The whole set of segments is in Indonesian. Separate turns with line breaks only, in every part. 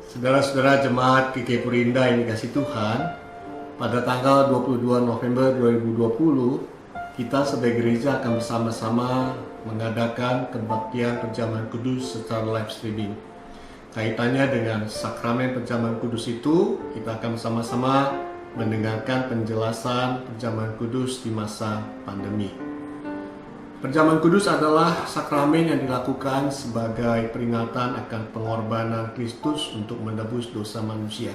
Saudara-saudara jemaat GKI Purinda yang dikasihi Tuhan, pada tanggal 22 November 2020, kita sebagai gereja akan bersama-sama mengadakan kebaktian perjamuan kudus secara live streaming. Kaitannya dengan sakramen perjamuan kudus itu, kita akan bersama-sama mendengarkan penjelasan perjamuan kudus di masa pandemi. Perjamuan kudus adalah sakramen yang dilakukan sebagai peringatan akan pengorbanan Kristus untuk menebus dosa manusia.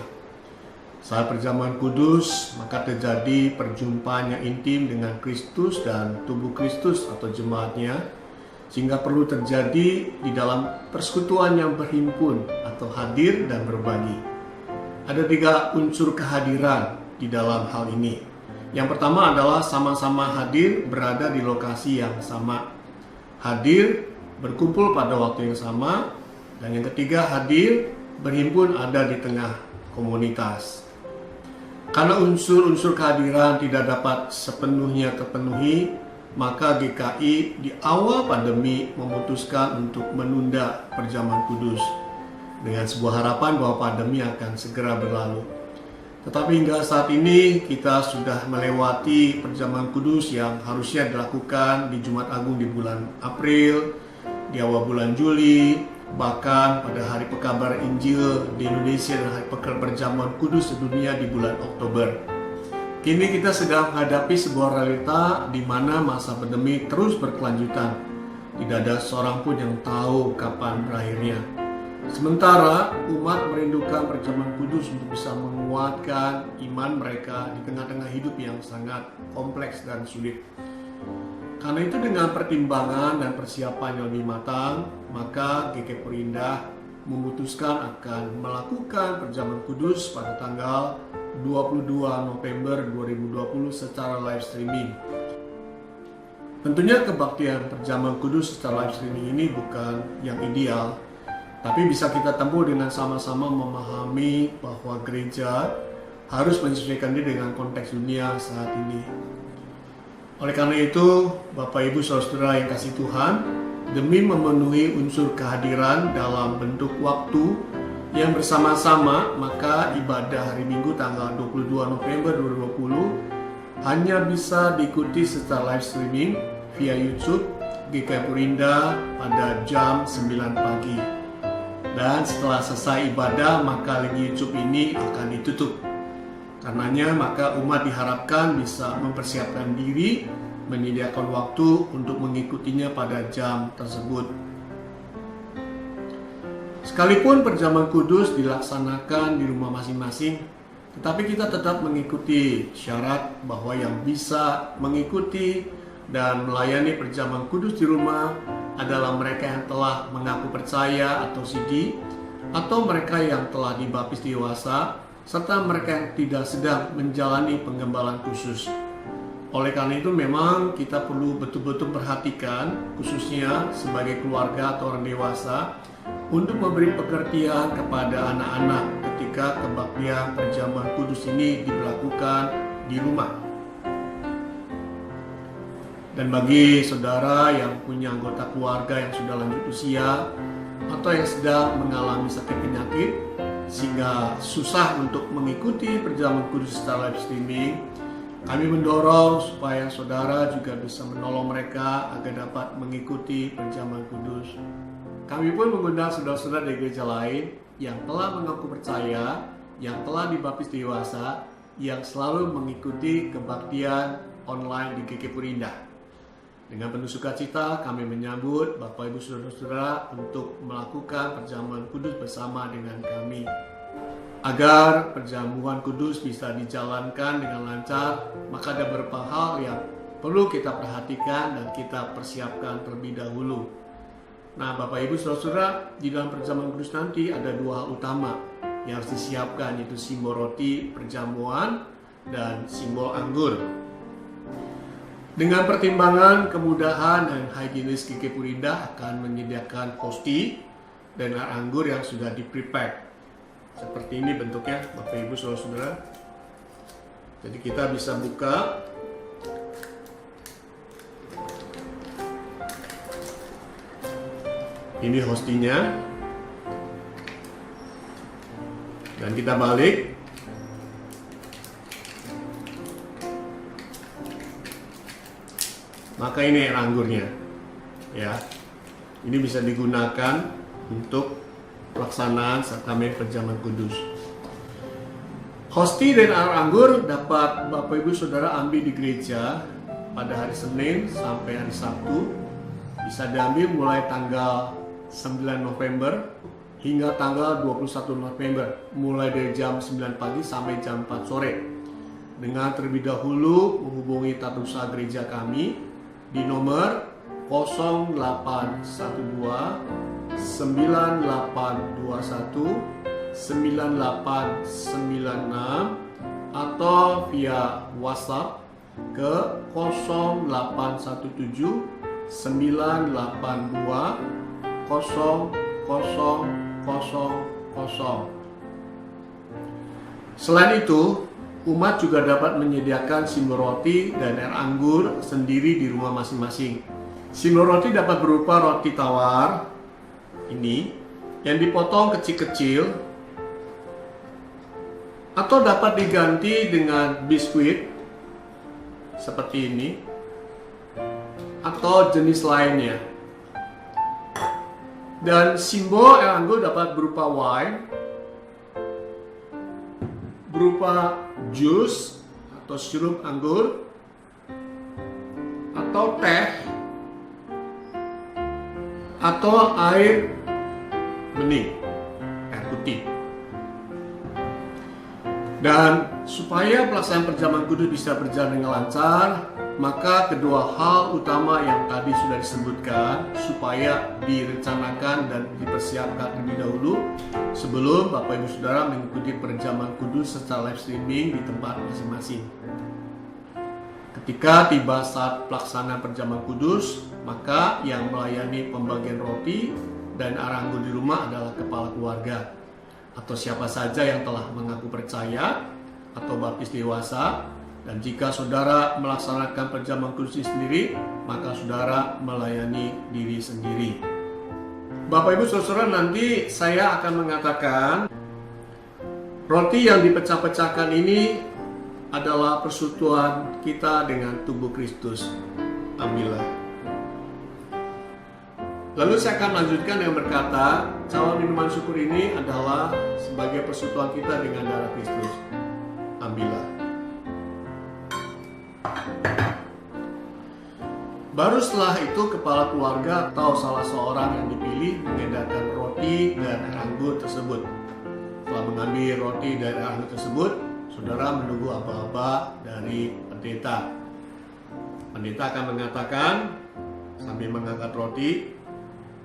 Saat perjamuan kudus, maka terjadi perjumpaan yang intim dengan Kristus dan tubuh Kristus atau jemaatnya, sehingga perlu terjadi di dalam persekutuan yang berhimpun atau hadir dan berbagi. Ada 3 unsur kehadiran di dalam hal ini. Yang pertama adalah sama-sama hadir berada di lokasi yang sama. Hadir berkumpul pada waktu yang sama. Dan yang ketiga, hadir berhimpun ada di tengah komunitas. Karena unsur-unsur kehadiran tidak dapat sepenuhnya terpenuhi, maka GKI di awal pandemi memutuskan untuk menunda perjamuan kudus dengan sebuah harapan bahwa pandemi akan segera berlalu. Tetapi hingga saat ini kita sudah melewati perjamuan kudus yang harusnya dilakukan di Jumat Agung di bulan April, di awal bulan Juli, bahkan pada hari pekabar Injil di Indonesia dan hari perjamuan kudus di dunia di bulan Oktober. Kini kita sedang menghadapi sebuah realita di mana masa pandemi terus berkelanjutan. Tidak ada seorang pun yang tahu kapan berakhirnya. Sementara umat merindukan perjamuan kudus untuk bisa menguatkan iman mereka di tengah-tengah hidup yang sangat kompleks dan sulit. Karena itu dengan pertimbangan dan persiapan yang lebih matang, maka GKI Purinda memutuskan akan melakukan perjamuan kudus pada tanggal 22 November 2020 secara live streaming. Tentunya kebaktian perjamuan kudus secara live streaming ini bukan yang ideal, tapi bisa kita tempuh dengan sama-sama memahami bahwa gereja harus menyesuaikan diri dengan konteks dunia saat ini. Oleh karena itu, Bapak Ibu Saudara yang kasih Tuhan, demi memenuhi unsur kehadiran dalam bentuk waktu yang bersama-sama, maka ibadah hari Minggu tanggal 22 November 2020 hanya bisa diikuti secara live streaming via YouTube GKI Purinda pada jam 9 pagi. Dan setelah selesai ibadah, maka link YouTube ini akan ditutup. Karenanya, maka umat diharapkan bisa mempersiapkan diri, menyediakan waktu untuk mengikutinya pada jam tersebut. Sekalipun perjamuan kudus dilaksanakan di rumah masing-masing, tetapi kita tetap mengikuti syarat bahwa yang bisa mengikuti dan melayani perjamuan kudus di rumah adalah mereka yang telah mengaku percaya atau CD, atau mereka yang telah dibaptis dewasa, serta mereka yang tidak sedang menjalani penggembalaan khusus. Oleh karena itu memang kita perlu betul-betul perhatikan, khususnya sebagai keluarga atau orang dewasa, untuk memberi pengertian kepada anak-anak ketika kebaktian perjamuan kudus ini diberlakukan di rumah. Dan bagi saudara yang punya anggota keluarga yang sudah lanjut usia atau yang sedang mengalami sakit penyakit sehingga susah untuk mengikuti perjamuan kudus secara live streaming, kami mendorong supaya saudara juga bisa menolong mereka agar dapat mengikuti perjamuan kudus. Kami pun mengundang saudara-saudara dari gereja lain yang telah mengaku percaya, yang telah dibaptis dewasa, yang selalu mengikuti kebaktian online di GKI Purinda. Dengan penuh sukacita kami menyambut Bapak Ibu Saudara-saudara untuk melakukan perjamuan kudus bersama dengan kami. Agar perjamuan kudus bisa dijalankan dengan lancar, maka ada beberapa hal yang perlu kita perhatikan dan kita persiapkan terlebih dahulu. Nah, Bapak Ibu Saudara-saudara, di dalam perjamuan kudus nanti ada 2 hal utama. yang harus disiapkan, yaitu simbol roti perjamuan dan simbol anggur. Dengan pertimbangan kemudahan dan higienis KK Purindah akan menyediakan hosti dan air anggur yang sudah di-prepack. Seperti ini bentuknya, Bapak Ibu Saudara-saudara. Jadi kita bisa buka. Ini hostinya. Dan kita balik. Maka ini air anggurnya. Ya. Ini bisa digunakan untuk pelaksanaan sakramen perjamuan kudus. Hosti dan air anggur dapat Bapak Ibu Saudara ambil di gereja pada hari Senin sampai hari Sabtu. Bisa diambil mulai tanggal 9 November hingga tanggal 21 November, mulai dari jam 9 pagi sampai jam 4 sore. Dengan terlebih dahulu menghubungi tata usaha gereja kami di nomor 0812 9821 9896 atau via WhatsApp ke 0817 982 0000. Selain itu, umat juga dapat menyediakan simbol roti dan air anggur sendiri di rumah masing-masing. Simbol roti dapat berupa roti tawar ini yang dipotong kecil-kecil, atau dapat diganti dengan biskuit seperti ini atau jenis lainnya. Dan simbol air anggur dapat berupa wine, berupa jus atau sirup anggur, atau teh, atau air bening, air putih. Dan supaya pelaksanaan perjamuan kudus bisa berjalan dengan lancar, maka kedua hal utama yang tadi sudah disebutkan supaya direncanakan dan dipersiapkan terlebih dahulu sebelum Bapak Ibu Saudara mengikuti perjamuan kudus secara live streaming di tempat masing-masing. Ketika tiba saat pelaksanaan perjamuan kudus, maka yang melayani pembagian roti dan air anggur di rumah adalah kepala keluarga atau siapa saja yang telah mengaku percaya atau baptis dewasa. Dan jika saudara melaksanakan perjamuan kudus sendiri, maka saudara melayani diri sendiri. Bapak Ibu Saudara, nanti saya akan mengatakan roti yang dipecah-pecahkan ini adalah persekutuan kita dengan tubuh Kristus. Ambillah. Lalu saya akan lanjutkan dengan berkata, cawan minuman syukur ini adalah sebagai persekutuan kita dengan darah Kristus. Ambillah. Baru setelah itu kepala keluarga atau salah seorang yang dipilih mengedarkan roti dan air anggur tersebut. Setelah mengambil roti dan air anggur tersebut, saudara menunggu aba-aba dari pendeta. Pendeta akan mengatakan sambil mengangkat roti,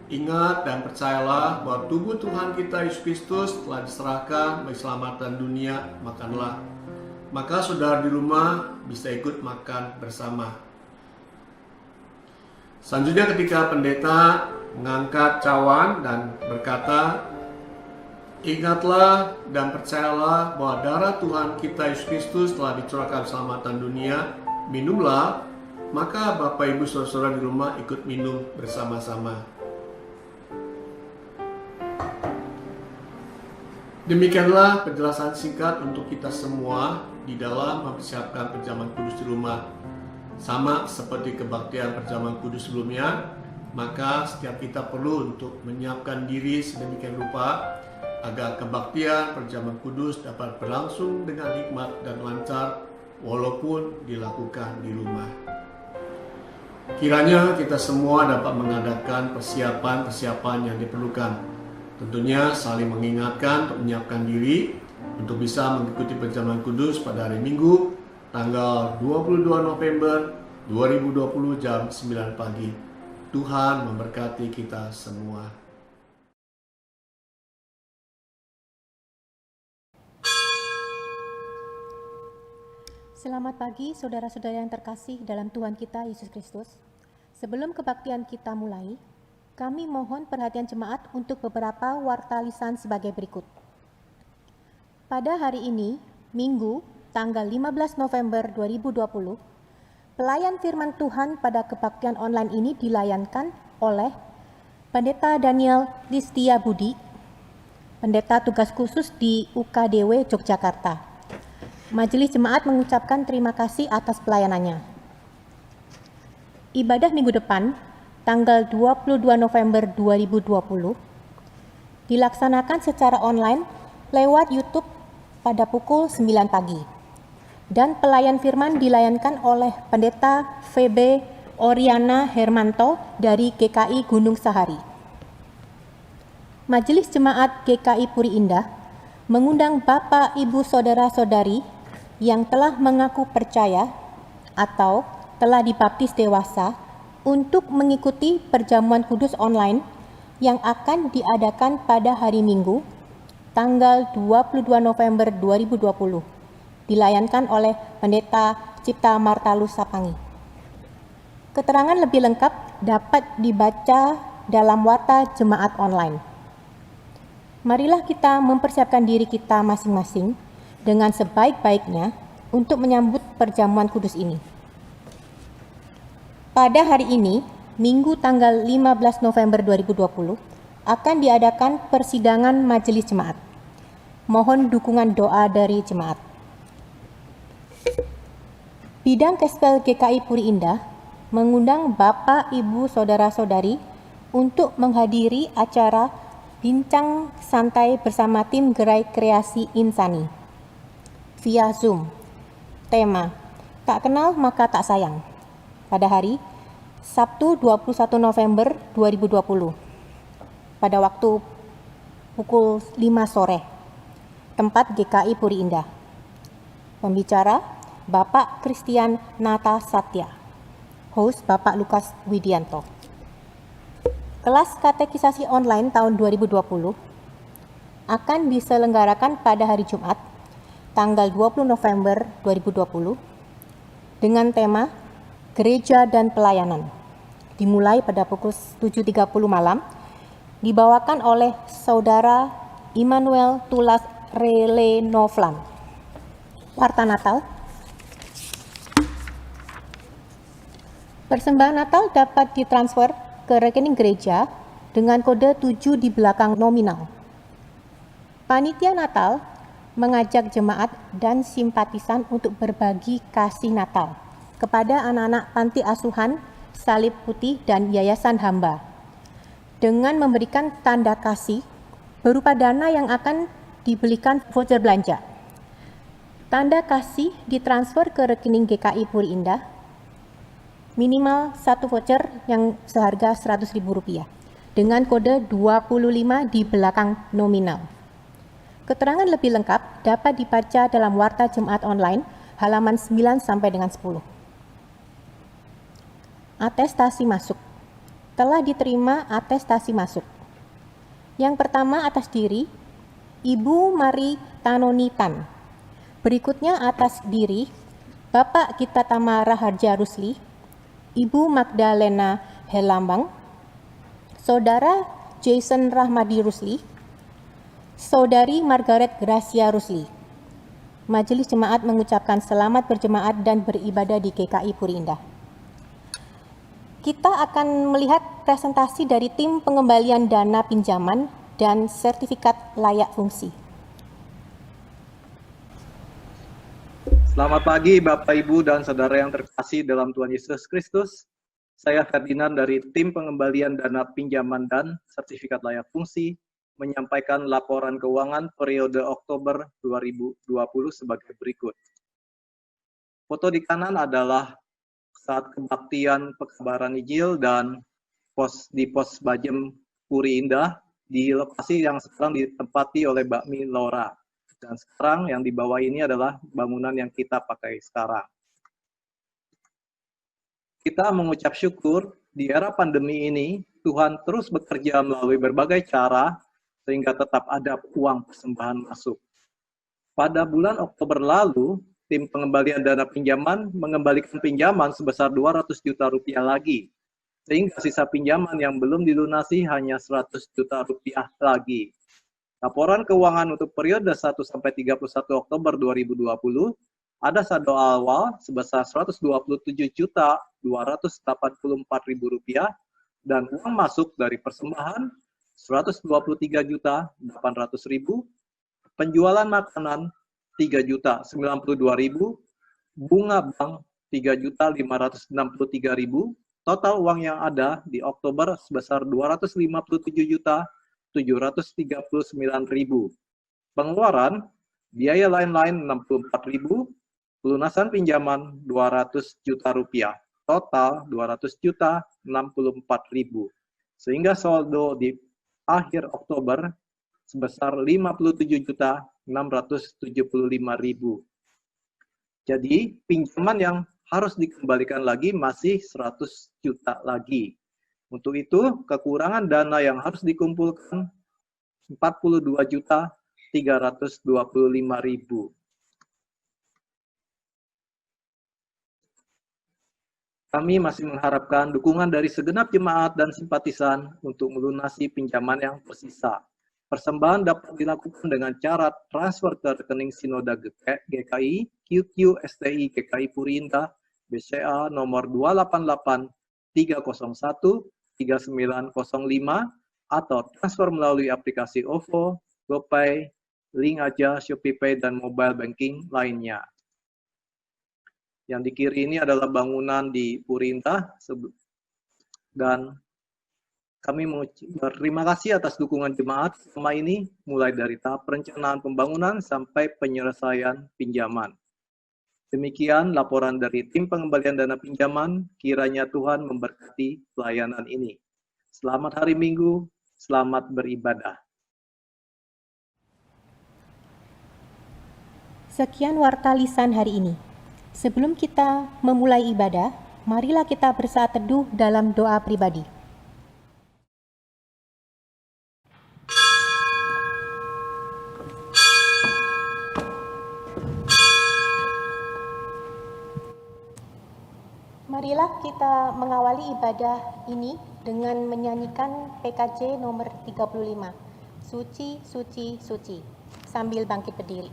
ingat dan percayalah bahwa tubuh Tuhan kita Yesus Kristus telah diserahkan bagi keselamatan dunia, makanlah. Maka saudara di rumah bisa ikut makan bersama. Selanjutnya ketika pendeta mengangkat cawan dan berkata, ingatlah dan percayalah bahwa darah Tuhan kita Yesus Kristus telah dicurahkan keselamatan dunia, minumlah. Maka Bapak Ibu Saudara di rumah ikut minum bersama-sama. Demikianlah penjelasan singkat untuk kita semua di dalam mempersiapkan perjamuan kudus di rumah. Sama seperti kebaktian perjamuan kudus sebelumnya, maka setiap kita perlu untuk menyiapkan diri sedemikian rupa agar kebaktian perjamuan kudus dapat berlangsung dengan hikmat dan lancar walaupun dilakukan di rumah. Kiranya kita semua dapat mengadakan persiapan-persiapan yang diperlukan. Tentunya saling mengingatkan untuk menyiapkan diri untuk bisa mengikuti perjamuan kudus pada hari Minggu tanggal 22 November 2020 jam 9 pagi. Tuhan memberkati kita semua.
Selamat pagi saudara-saudara yang terkasih dalam Tuhan kita Yesus Kristus. Sebelum kebaktian kita mulai, kami mohon perhatian jemaat untuk beberapa warta lisan sebagai berikut. Pada hari ini, Minggu, tanggal 15 November 2020, pelayan firman Tuhan pada kebaktian online ini dilayankan oleh Pendeta Daniel Listia Budi, Pendeta tugas khusus di UKDW Yogyakarta. Majelis Jemaat mengucapkan terima kasih atas pelayanannya. Ibadah minggu depan, tanggal 22 November 2020, dilaksanakan secara online lewat YouTube pada pukul 9 pagi. Dan pelayan firman dilayankan oleh Pendeta VB Oriana Hermanto dari GKI Gunung Sahari. Majelis Jemaat GKI Puri Indah mengundang Bapak, Ibu, Saudara-saudari yang telah mengaku percaya atau telah dibaptis dewasa untuk mengikuti perjamuan kudus online yang akan diadakan pada hari Minggu, tanggal 22 November 2020, dilayankan oleh Pendeta Cipta Martalus Sapangi. Keterangan lebih lengkap dapat dibaca dalam warta jemaat online. Marilah kita mempersiapkan diri kita masing-masing dengan sebaik-baiknya untuk menyambut perjamuan kudus ini. Pada hari ini, Minggu tanggal 15 November 2020, akan diadakan persidangan majelis jemaat. Mohon dukungan doa dari jemaat. Bidang Kespel GKI Puri Indah mengundang Bapak, Ibu, Saudara-saudari untuk menghadiri acara bincang santai bersama tim Gerai Kreasi Insani via Zoom. Tema, tak kenal maka tak sayang. Pada hari Sabtu 21 November 2020. Pada waktu pukul 5 sore. Tempat GKI Puri Indah. Pembicara Bapak Christian Nata Satya. Host Bapak Lukas Widianto. Kelas katekisasi online tahun 2020 akan diselenggarakan pada hari Jumat, tanggal 20 November 2020, dengan tema Gereja dan Pelayanan, dimulai pada pukul 7.30 malam, dibawakan oleh Saudara Immanuel Tulas Relenovlan. Warta Natal. Persembahan Natal dapat ditransfer ke rekening gereja dengan kode 7 di belakang nominal. Panitia Natal mengajak jemaat dan simpatisan untuk berbagi kasih Natal kepada anak-anak panti asuhan, Salib Putih, dan Yayasan Hamba dengan memberikan tanda kasih berupa dana yang akan dibelikan voucher belanja. Tanda kasih ditransfer ke rekening GKI Puri Indah, minimal 1 voucher yang seharga Rp100.000 dengan kode 25 di belakang nominal. Keterangan lebih lengkap dapat dibaca dalam warta jemaat online halaman 9 sampai dengan 10. Atestasi masuk. Telah diterima atestasi masuk. Yang pertama atas diri, Ibu Mari Tanonitan. Berikutnya atas diri, Bapak Gita Tamara Harja Rusli, Ibu Magdalena Helambang, Saudara Jason Rahmadi Rusli, Saudari Margaret Gracia Rusli. Majelis Jemaat mengucapkan selamat berjemaat dan beribadah di GKI Puri Indah. Kita akan melihat presentasi dari tim pengembalian dana pinjaman dan sertifikat layak fungsi.
Selamat pagi Bapak, Ibu, dan Saudara yang terkasih dalam Tuhan Yesus Kristus. Saya Ferdinand dari tim pengembalian dana pinjaman dan sertifikat layak fungsi menyampaikan laporan keuangan periode Oktober 2020 sebagai berikut. Foto di kanan adalah saat kebaktian pekabaran Injil dan di pos Bajem Puri Indah di lokasi yang sekarang ditempati oleh Bakmi Laura. Dan sekarang yang di bawah ini adalah bangunan yang kita pakai sekarang. Kita mengucap syukur di era pandemi ini Tuhan terus bekerja melalui berbagai cara sehingga tetap ada uang persembahan masuk. Pada bulan Oktober lalu, tim pengembalian dana pinjaman mengembalikan pinjaman sebesar 200 juta rupiah lagi, sehingga sisa pinjaman yang belum dilunasi hanya 100 juta rupiah lagi. Laporan keuangan untuk periode 1 sampai 31 Oktober 2020 ada saldo awal sebesar Rp127.284.000 dan uang masuk dari persembahan Rp123.800.000, penjualan makanan Rp3.092.000, bunga bank Rp3.563.000, total uang yang ada di Oktober sebesar Rp257.739.000. Pengeluaran, biaya lain-lain Rp64.000, pelunasan pinjaman Rp200 juta, total Rp200.064.000. Sehingga saldo di akhir Oktober sebesar Rp57.675.000. Jadi, pinjaman yang harus dikembalikan lagi masih 100 juta lagi. Untuk itu, kekurangan dana yang harus dikumpulkan Rp42.325.000. Kami masih mengharapkan dukungan dari segenap jemaat dan simpatisan untuk melunasi pinjaman yang tersisa. Persembahan dapat dilakukan dengan cara transfer ke rekening Sinoda GKI, QQ STI GKI Purinda, BCA nomor 288-301-3905, atau transfer melalui aplikasi OVO, GoPay, Link Aja, ShopeePay, dan mobile banking lainnya. Yang di kiri ini adalah bangunan di Purinta, dan kami berterima kasih atas dukungan jemaat selama ini, mulai dari tahap perencanaan pembangunan sampai penyelesaian pinjaman. Demikian laporan dari tim pengembalian dana pinjaman, kiranya Tuhan memberkati pelayanan ini. Selamat hari Minggu, selamat beribadah.
Sekian warta lisan hari ini. Sebelum kita memulai ibadah, marilah kita bersaat teduh dalam doa pribadi. Marilah kita mengawali ibadah ini dengan menyanyikan PKJ nomor 35, Suci, Suci, Suci, sambil bangkit berdiri.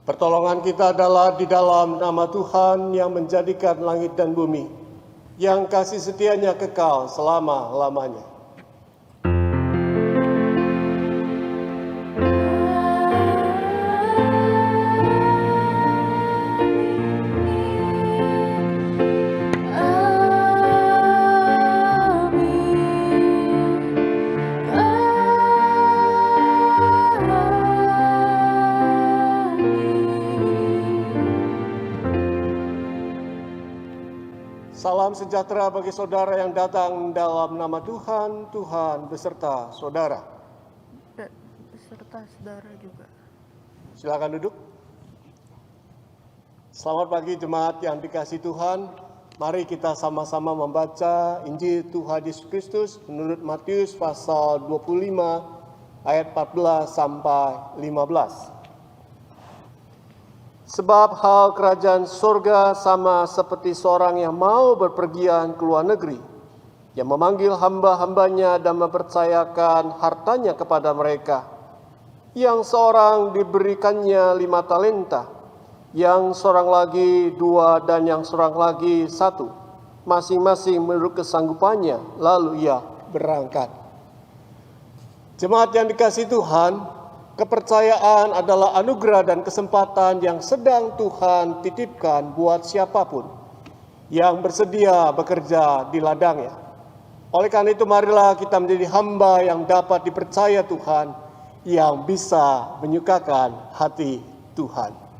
Pertolongan kita adalah di dalam nama Tuhan yang menjadikan langit dan bumi, yang kasih setianya kekal selama-lamanya. Salam sejahtera bagi saudara yang datang dalam nama Tuhan, Tuhan beserta saudara.
Beserta saudara juga.
Silakan duduk. Selamat pagi jemaat yang dikasihi Tuhan. Mari kita sama-sama membaca Injil Tuhan Yesus Kristus menurut Matius pasal 25 ayat 14 sampai 15. Sebab hal kerajaan surga sama seperti seorang yang mau berpergian ke luar negeri, yang memanggil hamba-hambanya dan mempercayakan hartanya kepada mereka. Yang seorang diberikannya 5 talenta, yang seorang lagi 2, dan yang seorang lagi 1, masing-masing menurut kesanggupannya, lalu ia berangkat. Jemaat yang dikasihi Tuhan, kepercayaan adalah anugerah dan kesempatan yang sedang Tuhan titipkan buat siapapun yang bersedia bekerja di ladangnya. Oleh karena itu, marilah kita menjadi hamba yang dapat dipercaya Tuhan, yang bisa menyukakan hati Tuhan.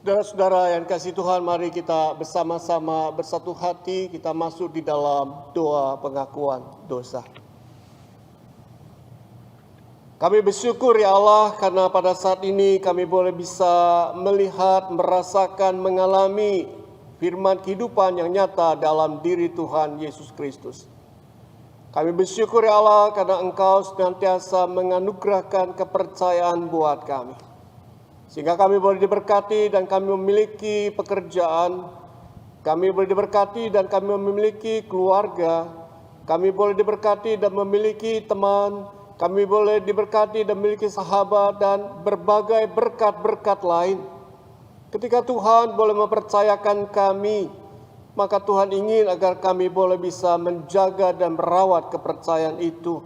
Saudara-saudara yang kasih Tuhan, mari kita bersama-sama bersatu hati kita masuk di dalam doa pengakuan dosa. Kami bersyukur ya Allah karena pada saat ini kami boleh bisa melihat, merasakan, mengalami firman kehidupan yang nyata dalam diri Tuhan Yesus Kristus. Kami bersyukur ya Allah karena Engkau senantiasa menganugerahkan kepercayaan buat kami. Sehingga kami boleh diberkati dan kami memiliki pekerjaan, kami boleh diberkati dan kami memiliki keluarga, kami boleh diberkati dan memiliki teman, kami boleh diberkati dan memiliki sahabat dan berbagai berkat-berkat lain. Ketika Tuhan boleh mempercayakan kami, maka Tuhan ingin agar kami boleh bisa menjaga dan merawat kepercayaan itu.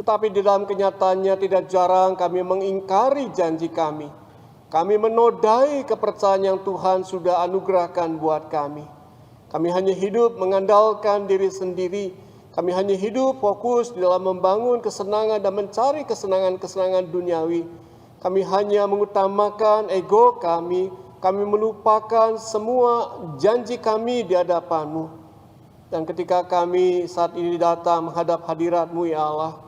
Tetapi di dalam kenyataannya tidak jarang kami mengingkari janji kami. Kami menodai kepercayaan yang Tuhan sudah anugerahkan buat kami. Kami hanya hidup mengandalkan diri sendiri. Kami hanya hidup fokus di dalam membangun kesenangan dan mencari kesenangan-kesenangan duniawi. Kami hanya mengutamakan ego kami. Kami melupakan semua janji kami di hadapan-Mu. Dan ketika kami saat ini datang menghadap hadirat-Mu ya Allah,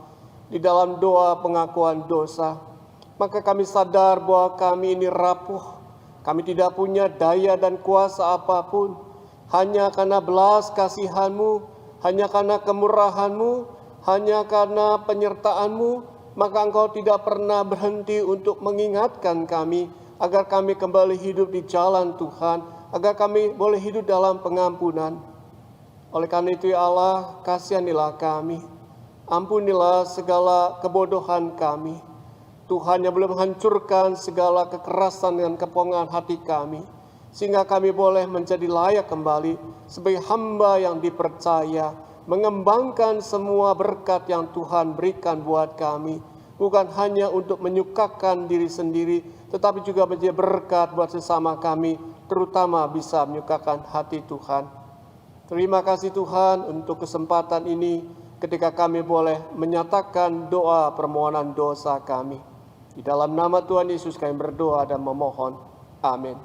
di dalam doa pengakuan dosa, maka kami sadar bahwa kami ini rapuh. Kami tidak punya daya dan kuasa apapun. Hanya karena belas kasihan-Mu, hanya karena kemurahan-Mu, hanya karena penyertaan-Mu, maka Engkau tidak pernah berhenti untuk mengingatkan kami, agar kami kembali hidup di jalan Tuhan, agar kami boleh hidup dalam pengampunan. Oleh karena itu ya Allah, kasihanilah kami.
Ampunilah segala kebodohan kami, Tuhan, yang boleh menghancurkan segala kekerasan dan kepongan hati kami, sehingga kami boleh menjadi layak kembali sebagai hamba yang dipercaya, mengembangkan semua berkat yang Tuhan berikan buat kami, bukan hanya untuk menyukakan diri sendiri, tetapi juga menjadi berkat buat sesama kami, terutama bisa menyukakan hati Tuhan. Terima kasih Tuhan untuk kesempatan ini ketika kami boleh menyatakan doa permohonan dosa kami. Di dalam nama Tuhan Yesus kami berdoa dan memohon. Amin.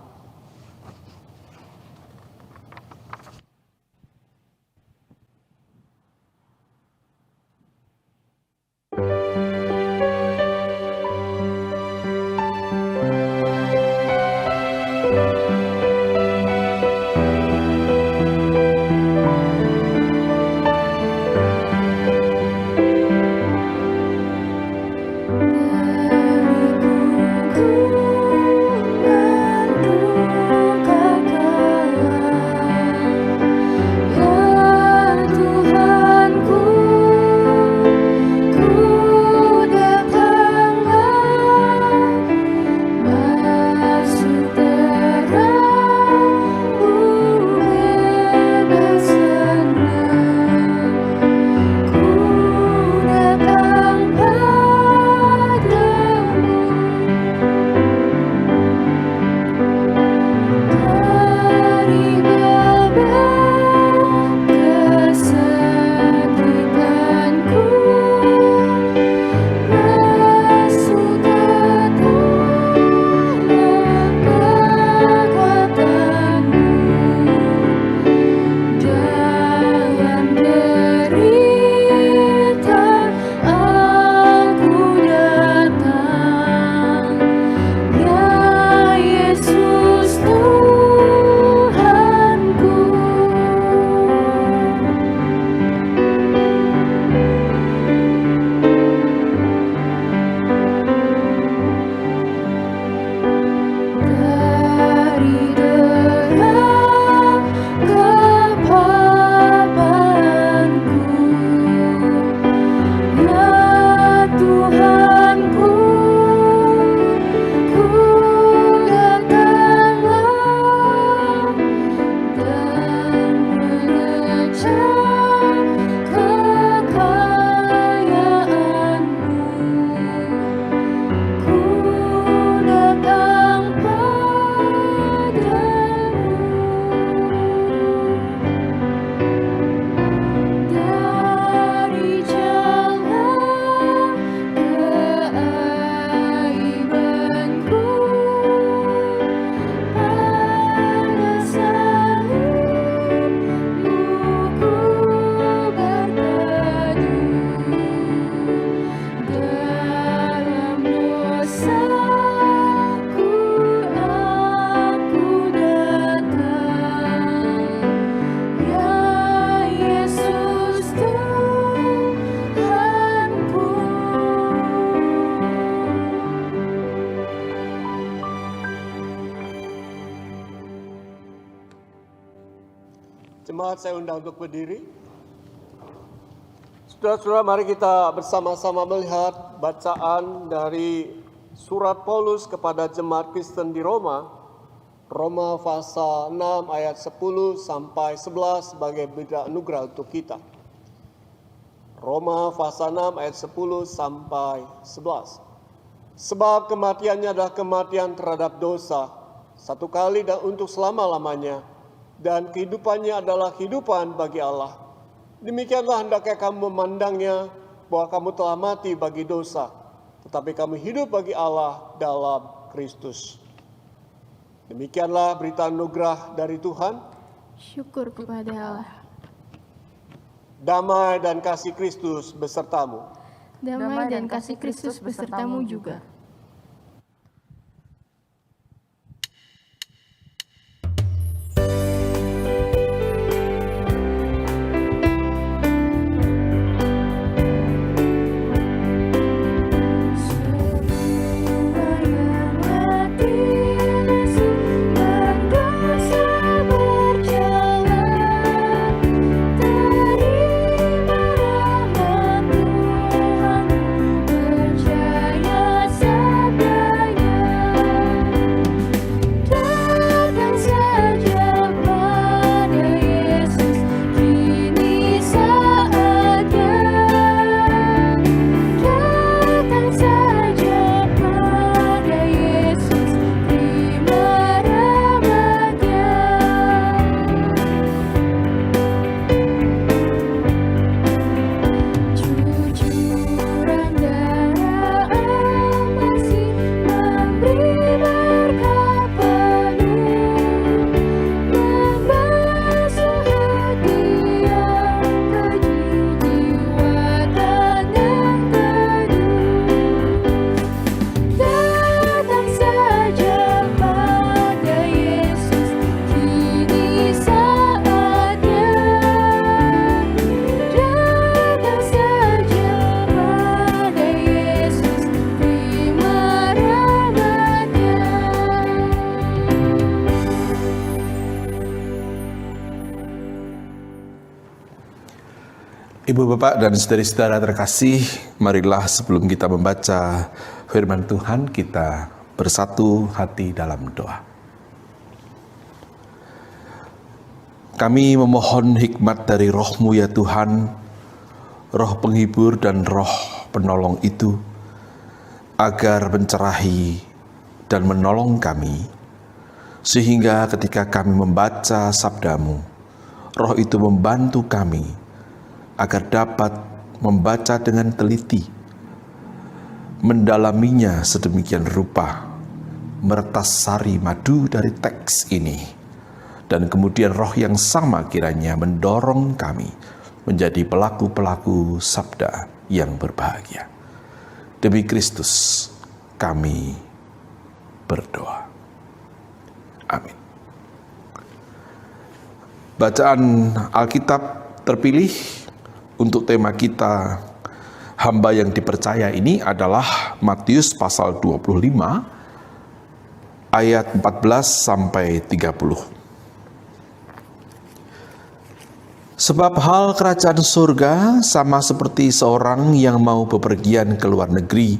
Jemaat saya undang untuk berdiri. Saudara-saudara, mari kita bersama-sama melihat bacaan dari surat Paulus kepada jemaat Kristen di Roma, Roma pasal 6 ayat 10 sampai 11 sebagai berita anugerah untuk kita. Roma pasal 6 ayat 10 sampai 11. Sebab kematiannya adalah kematian terhadap dosa, satu kali dan untuk selama-lamanya, dan kehidupannya adalah kehidupan bagi Allah. Demikianlah hendaknya kamu memandangnya, bahwa kamu telah mati bagi dosa, tetapi kamu hidup bagi Allah dalam Kristus. Demikianlah berita anugerah dari Tuhan.
Syukur kepada Allah.
Damai dan kasih Kristus besertamu.
Damai dan kasih Kristus besertamu juga.
Terima rahmat Ibu, Bapak, dan saudara-saudara terkasih, marilah sebelum kita membaca firman Tuhan, kita bersatu hati dalam doa. Kami memohon hikmat dari Roh-Mu ya Tuhan, Roh penghibur dan Roh penolong itu, agar mencerahi dan menolong kami, sehingga ketika kami membaca sabda-Mu, Roh itu membantu kami agar dapat membaca dengan teliti, mendalaminya sedemikian rupa, meretas sari madu dari teks ini, dan kemudian Roh yang sama kiranya mendorong kami menjadi pelaku-pelaku sabda yang berbahagia. Demi Kristus kami berdoa. Amin. Bacaan Alkitab terpilih untuk tema kita hamba yang dipercaya ini adalah Matius pasal 25 ayat 14 sampai 30. Sebab hal kerajaan surga sama seperti seorang yang mau bepergian ke luar negeri,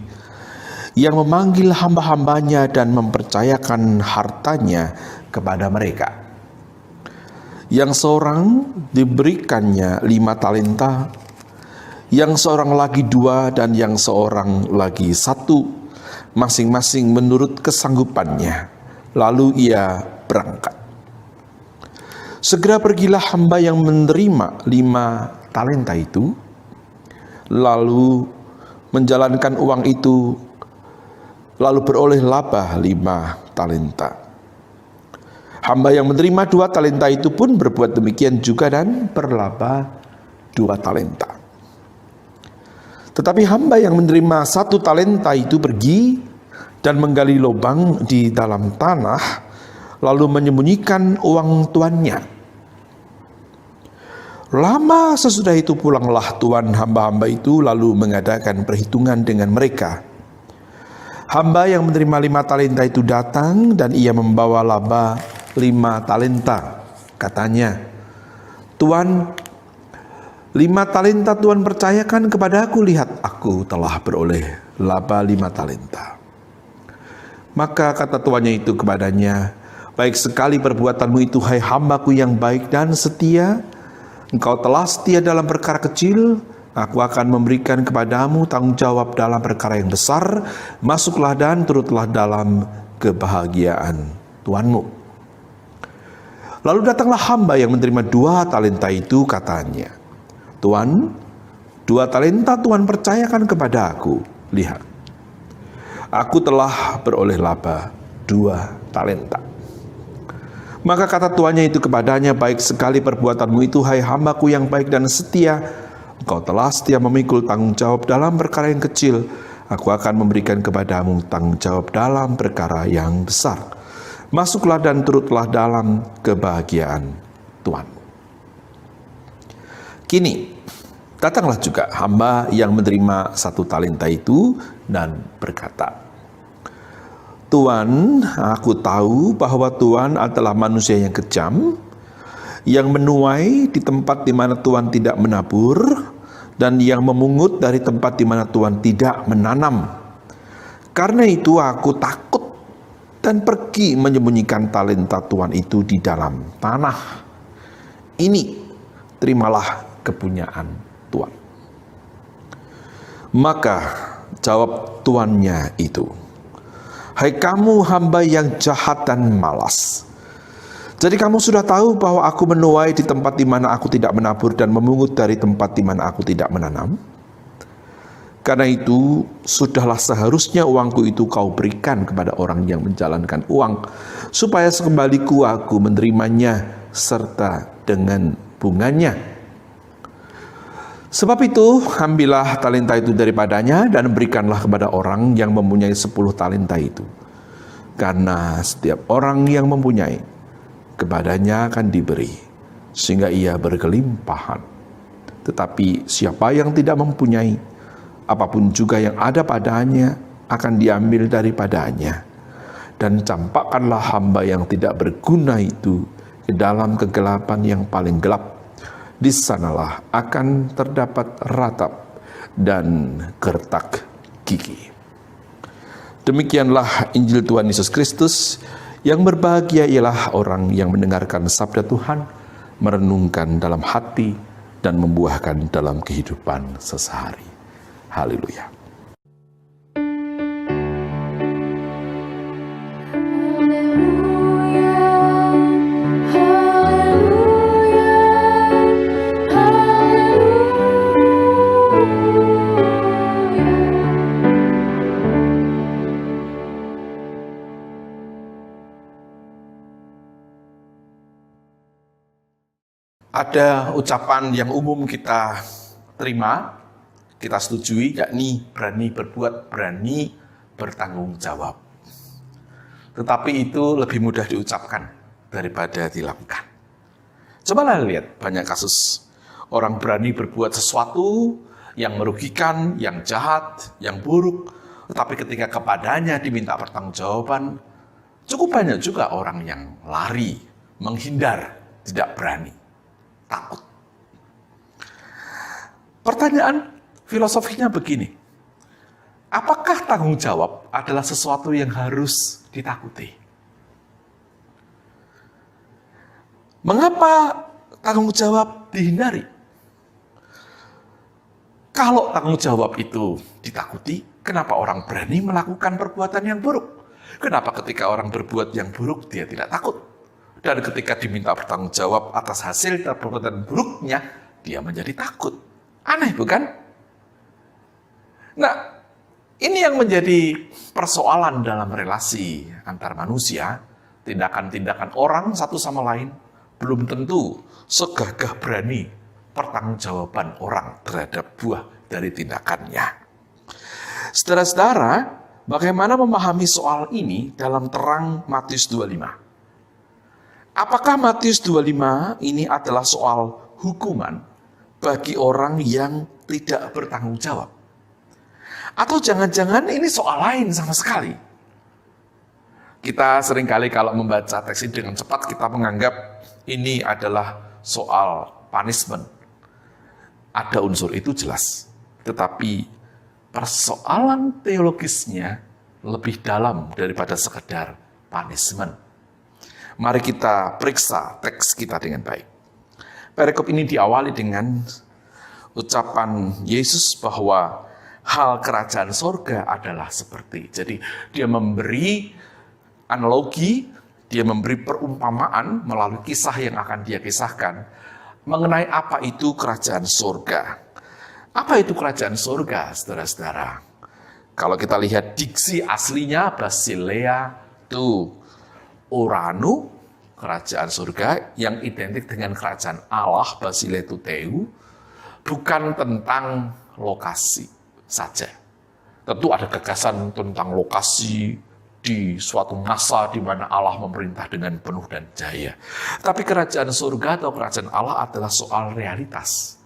yang memanggil hamba-hambanya dan mempercayakan hartanya kepada mereka. Yang seorang diberikannya 5 talenta, yang seorang lagi 2, dan yang seorang lagi 1, masing-masing menurut kesanggupannya. Lalu ia berangkat. Segera pergilah hamba yang menerima 5 talenta itu, lalu menjalankan uang itu, lalu beroleh laba 5 talenta. Hamba yang menerima 2 talenta itu pun berbuat demikian juga dan berlaba 2 talenta. Tetapi hamba yang menerima 1 talenta itu pergi dan menggali lubang di dalam tanah, lalu menyembunyikan uang tuannya. Lama sesudah itu pulanglah tuan hamba-hamba itu, lalu mengadakan perhitungan dengan mereka. Hamba yang menerima 5 talenta itu datang dan ia membawa laba 5 talenta. Katanya, "Tuan, 5 talenta Tuan percayakan kepada aku, lihat aku telah beroleh laba 5 talenta." Maka kata tuannya itu kepadanya, "Baik sekali perbuatanmu itu, hai hambaku yang baik dan setia. Engkau telah setia dalam perkara kecil, aku akan memberikan kepadamu tanggung jawab dalam perkara yang besar. Masuklah dan turutlah dalam kebahagiaan tuanmu." Lalu datanglah hamba yang menerima 2 talenta itu, katanya, "Tuan, 2 talenta Tuan percayakan kepada aku. Lihat, aku telah beroleh laba 2 talenta." Maka kata tuannya itu kepadanya, "Baik sekali perbuatanmu itu, hai hambaku yang baik dan setia. Engkau telah setia memikul tanggung jawab dalam perkara yang kecil. Aku akan memberikan kepadamu tanggung jawab dalam perkara yang besar. Masuklah dan turutlah dalam kebahagiaan Tuhan." Kini, datanglah juga hamba yang menerima 1 talenta itu dan berkata, "Tuan, aku tahu bahwa Tuan adalah manusia yang kejam, yang menuai di tempat di mana Tuan tidak menabur, dan yang memungut dari tempat di mana Tuan tidak menanam. Karena itu aku takut dan pergi menyembunyikan talenta Tuan itu di dalam tanah. Ini terimalah kepunyaan Tuan." Maka jawab tuannya itu, "Hai kamu hamba yang jahat dan malas. Jadi kamu sudah tahu bahwa aku menuai di tempat di mana aku tidak menabur dan memungut dari tempat di mana aku tidak menanam. Karena itu, sudahlah seharusnya uangku itu kau berikan kepada orang yang menjalankan uang, supaya sekembaliku aku menerimanya serta dengan bunganya. Sebab itu, ambillah talenta itu daripadanya dan berikanlah kepada orang yang mempunyai 10 talenta itu. Karena setiap orang yang mempunyai, kepadanya akan diberi, sehingga ia berkelimpahan. Tetapi siapa yang tidak mempunyai, apapun juga yang ada padanya akan diambil daripadanya. Dan campakkanlah hamba yang tidak berguna itu ke dalam kegelapan yang paling gelap, di sanalah akan terdapat ratap dan gertak gigi. Demikianlah Injil Tuhan Yesus Kristus. Yang berbahagia ialah orang yang mendengarkan sabda Tuhan, merenungkan dalam hati, dan membuahkan dalam kehidupan sehari-hari. Haleluya. Ada ucapan yang umum kita terima, kita setujui, yakni berani berbuat, berani bertanggung jawab. Tetapi itu lebih mudah diucapkan daripada dilakukan. Cobalah lihat banyak kasus orang berani berbuat sesuatu yang merugikan, yang jahat, yang buruk, tetapi ketika kepadanya diminta pertanggungjawaban, cukup banyak juga orang yang lari, menghindar, tidak berani. Takut. Pertanyaan filosofinya begini. Apakah tanggung jawab adalah sesuatu yang harus ditakuti? Mengapa tanggung jawab dihindari? Kalau tanggung jawab itu ditakuti, kenapa orang berani melakukan perbuatan yang buruk? Kenapa ketika orang berbuat yang buruk dia tidak takut? Dan ketika diminta bertanggung jawab atas hasil perbuatan buruknya, dia menjadi takut. Aneh bukan? Nah, ini yang menjadi persoalan dalam relasi antar manusia. Tindakan-tindakan orang satu sama lain belum tentu segagah berani pertanggungjawaban orang terhadap buah dari tindakannya. Saudara-saudara, bagaimana memahami soal ini dalam terang Matius 25? Apakah Matius 25 ini adalah soal hukuman bagi orang yang tidak bertanggung jawab? Atau jangan-jangan ini soal lain sama sekali? Kita seringkali kalau membaca teks ini dengan cepat, kita menganggap ini adalah soal punishment. Ada unsur itu jelas. Tetapi persoalan teologisnya lebih dalam daripada sekedar punishment. Mari kita periksa teks kita dengan baik. Perikop ini diawali dengan ucapan Yesus bahwa hal kerajaan sorga adalah seperti. Jadi dia memberi analogi, dia memberi perumpamaan melalui kisah yang akan dia kisahkan mengenai apa itu kerajaan sorga. Apa itu kerajaan sorga, saudara-saudara? Kalau kita lihat diksi aslinya, Basilea tu Oranu, kerajaan surga yang identik dengan kerajaan Allah, Basilea tu Theou, bukan tentang lokasi saja. Tentu ada gagasan tentang lokasi di suatu masa di mana Allah memerintah dengan penuh dan jaya. Tapi kerajaan surga atau kerajaan Allah adalah soal realitas.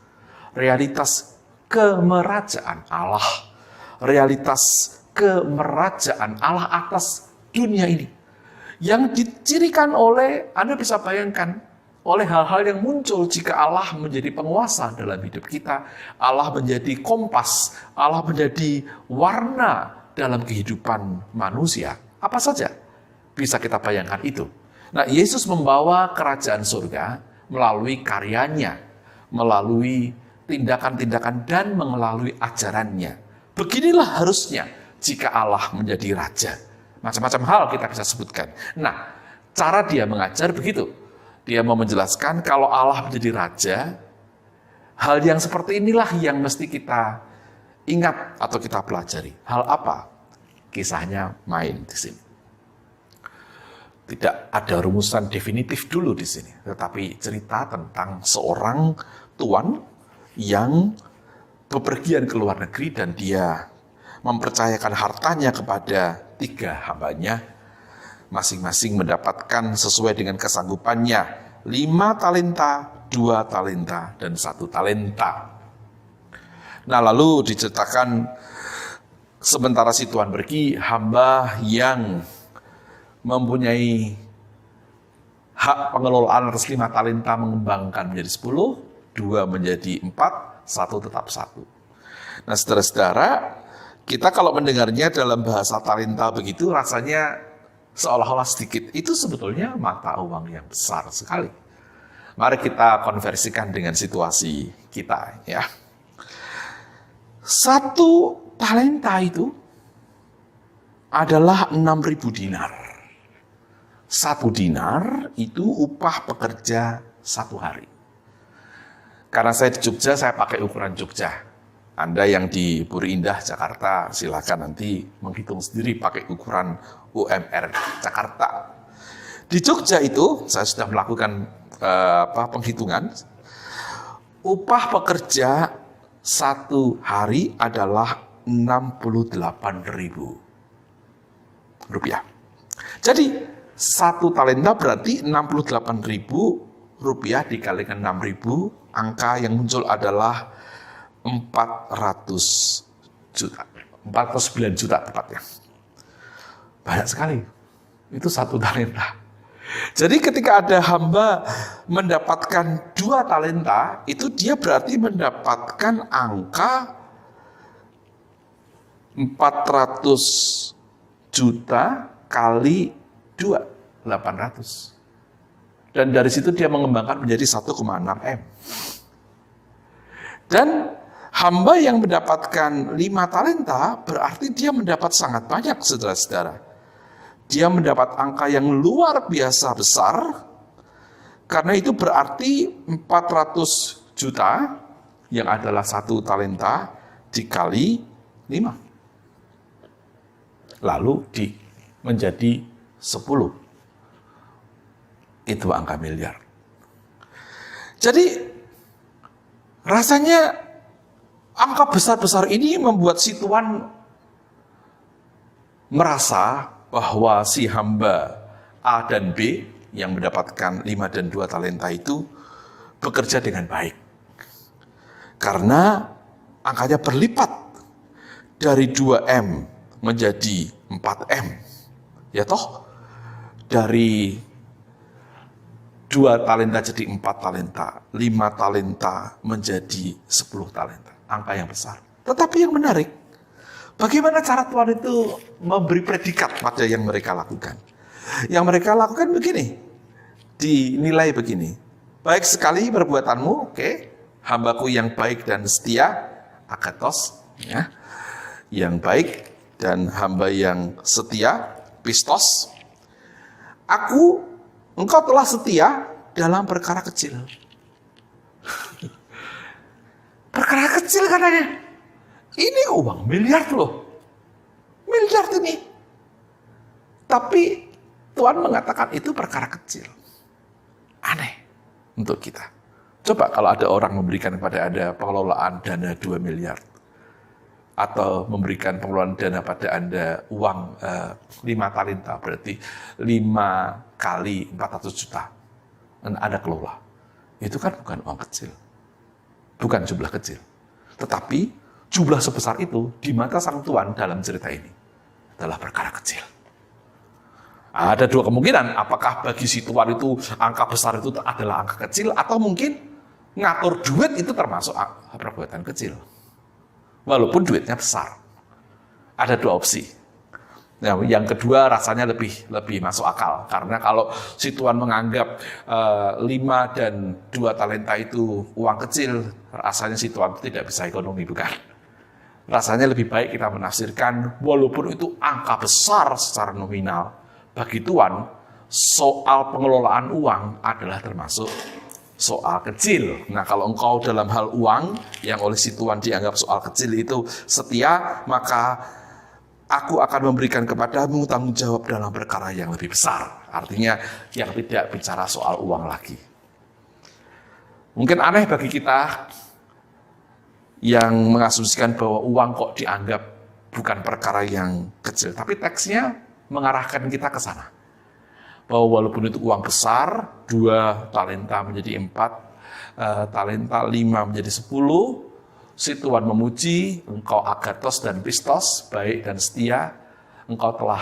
Realitas kemerajaan Allah. Realitas kemerajaan Allah atas dunia ini. Yang dicirikan oleh, Anda bisa bayangkan, oleh hal-hal yang muncul jika Allah menjadi penguasa dalam hidup kita. Allah menjadi kompas, Allah menjadi warna dalam kehidupan manusia. Apa saja bisa kita bayangkan itu. Nah, Yesus membawa kerajaan surga melalui karyanya, melalui tindakan-tindakan dan melalui ajarannya. Beginilah harusnya jika Allah menjadi raja. Macam-macam hal kita bisa sebutkan. Nah, cara dia mengajar begitu. Dia mau menjelaskan kalau Allah menjadi raja, hal yang seperti inilah yang mesti kita ingat atau kita pelajari. Hal apa? Kisahnya main di sini. Tidak ada rumusan definitif dulu di sini, tetapi cerita tentang seorang tuan yang bepergian ke luar negeri dan dia mempercayakan hartanya kepada 3 hambanya, masing-masing mendapatkan sesuai dengan kesanggupannya 5 talenta, 2 talenta, dan 1 talenta. Nah, lalu diceritakan sementara si tuan pergi, hamba yang mempunyai hak pengelolaan atas 5 talenta mengembangkan menjadi 10, 2 menjadi 4, 1 tetap 1. Nah, saudara-saudara, kita kalau mendengarnya dalam bahasa talenta begitu, rasanya seolah-olah sedikit. Itu sebetulnya mata uang yang besar sekali. Mari kita konversikan dengan situasi kita, ya. 1 talenta itu adalah 6.000 dinar. 1 dinar itu upah pekerja 1 hari. Karena saya di Jogja, saya pakai ukuran Jogja. Anda yang di Puri Indah, Jakarta, silakan nanti menghitung sendiri pakai ukuran UMR Jakarta. Di Jogja itu, saya sudah melakukan penghitungan, upah pekerja 1 hari adalah 68.000 rupiah. Jadi 1 talenta berarti 68.000 rupiah dikalikan 6.000, angka yang muncul adalah 400 juta, 49 juta tepatnya. Banyak sekali, itu 1 talenta. Jadi ketika ada hamba mendapatkan 2 talenta, itu dia berarti mendapatkan angka 400 juta kali 2, 800. Dan dari situ dia mengembangkan menjadi 1,6 M. Dan hamba yang mendapatkan 5 talenta berarti dia mendapat sangat banyak, saudara-saudara. Dia mendapat angka yang luar biasa besar, karena itu berarti 400 juta yang adalah 1 talenta dikali 5. Lalu menjadi 10. Itu angka miliar. Jadi rasanya angka besar-besar ini membuat si tuan merasa bahwa si hamba A dan B yang mendapatkan 5 dan 2 talenta itu bekerja dengan baik. Karena angkanya berlipat dari 2M menjadi 4M. Ya toh, dari 2 talenta jadi 4 talenta, 5 talenta menjadi 10 talenta. Angka yang besar. Tetapi yang menarik, bagaimana cara Tuhan itu memberi predikat pada yang mereka lakukan? Yang mereka lakukan begini, dinilai begini. Baik sekali perbuatanmu, oke. Hambaku yang baik dan setia, agathos, ya. Yang baik dan hamba yang setia, pistos. Engkau telah setia dalam perkara kecil. Perkara kecil katanya. Ini uang miliar loh. Miliar ini. Tapi Tuhan mengatakan itu perkara kecil. Aneh untuk kita. Coba kalau ada orang memberikan kepada Anda pengelolaan dana 2 miliar. Atau memberikan pengelolaan dana pada Anda uang 5 talenta. Berarti 5 kali 400 juta. Dan Anda kelola. Itu kan bukan uang kecil. Bukan jumlah kecil. Tetapi jumlah sebesar itu di mata sang tuan dalam cerita ini adalah perkara kecil. Ada 2 kemungkinan, apakah bagi si tuan itu angka besar itu adalah angka kecil, atau mungkin ngatur duit itu termasuk perbuatan kecil. Walaupun duitnya besar. Ada 2 opsi. Nah, yang kedua rasanya lebih masuk akal, karena kalau si tuan menganggap 5 dan 2 talenta itu uang kecil, rasanya si tuan tidak bisa ekonomi, bukan? Rasanya lebih baik kita menafsirkan, walaupun itu angka besar secara nominal, bagi tuan soal pengelolaan uang adalah termasuk soal kecil. Nah, kalau engkau dalam hal uang yang oleh si tuan dianggap soal kecil itu setia, maka aku akan memberikan kepadamu tanggung jawab dalam perkara yang lebih besar. Artinya yang tidak bicara soal uang lagi. Mungkin aneh bagi kita yang mengasumsikan bahwa uang kok dianggap bukan perkara yang kecil. Tapi teksnya mengarahkan kita ke sana. Bahwa walaupun itu uang besar, 2 talenta menjadi 4, talenta 5 menjadi 10, si tuan memuji, engkau agathos dan pistos, baik dan setia, engkau telah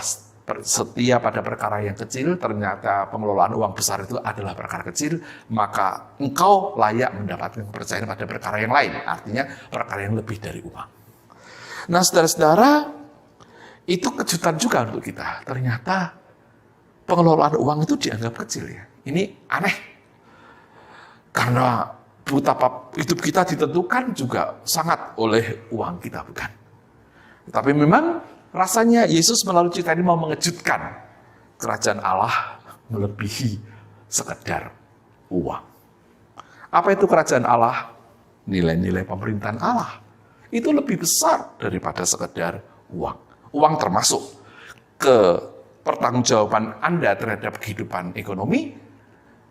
setia pada perkara yang kecil, ternyata pengelolaan uang besar itu adalah perkara kecil, maka engkau layak mendapatkan kepercayaan pada perkara yang lain, artinya perkara yang lebih dari uang. Nah, saudara-saudara, itu kejutan juga untuk kita. Ternyata pengelolaan uang itu dianggap kecil ya. Ini aneh. Karena betapa hidup kita ditentukan juga sangat oleh uang kita, bukan? Tapi memang rasanya Yesus melalui cerita ini mau mengejutkan. Kerajaan Allah melebihi sekedar uang. Apa itu kerajaan Allah? Nilai-nilai pemerintahan Allah. Itu lebih besar daripada sekedar uang. Uang termasuk ke pertanggungjawaban Anda terhadap kehidupan ekonomi,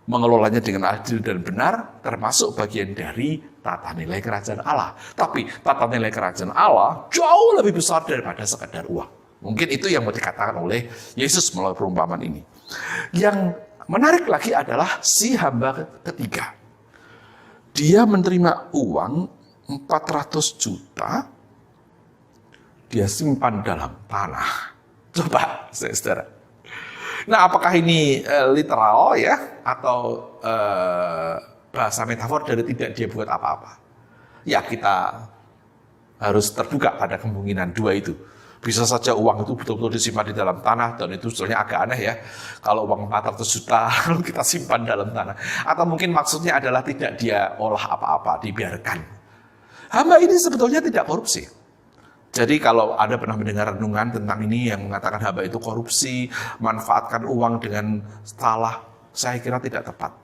mengelolanya dengan adil dan benar, termasuk bagian dari tata nilai kerajaan Allah. Tapi tata nilai kerajaan Allah jauh lebih besar daripada sekadar uang. Mungkin itu yang mau dikatakan oleh Yesus melalui perumpamaan ini. Yang menarik lagi adalah si hamba ketiga. Dia menerima uang 400 juta, dia simpan dalam tanah. Coba, saudara. Nah, apakah ini literal ya, atau bahasa metafor dari tidak dia buat apa-apa? Ya, kita harus terbuka pada kemungkinan dua itu. Bisa saja uang itu betul-betul disimpan di dalam tanah, dan itu sebetulnya agak aneh ya. Kalau uang 400 juta lalu kita simpan dalam tanah. Atau mungkin maksudnya adalah tidak dia olah apa-apa, dibiarkan. Hamba ini sebetulnya tidak korupsi. Jadi kalau Anda pernah mendengar renungan tentang ini yang mengatakan hamba itu korupsi, manfaatkan uang dengan salah, saya kira tidak tepat.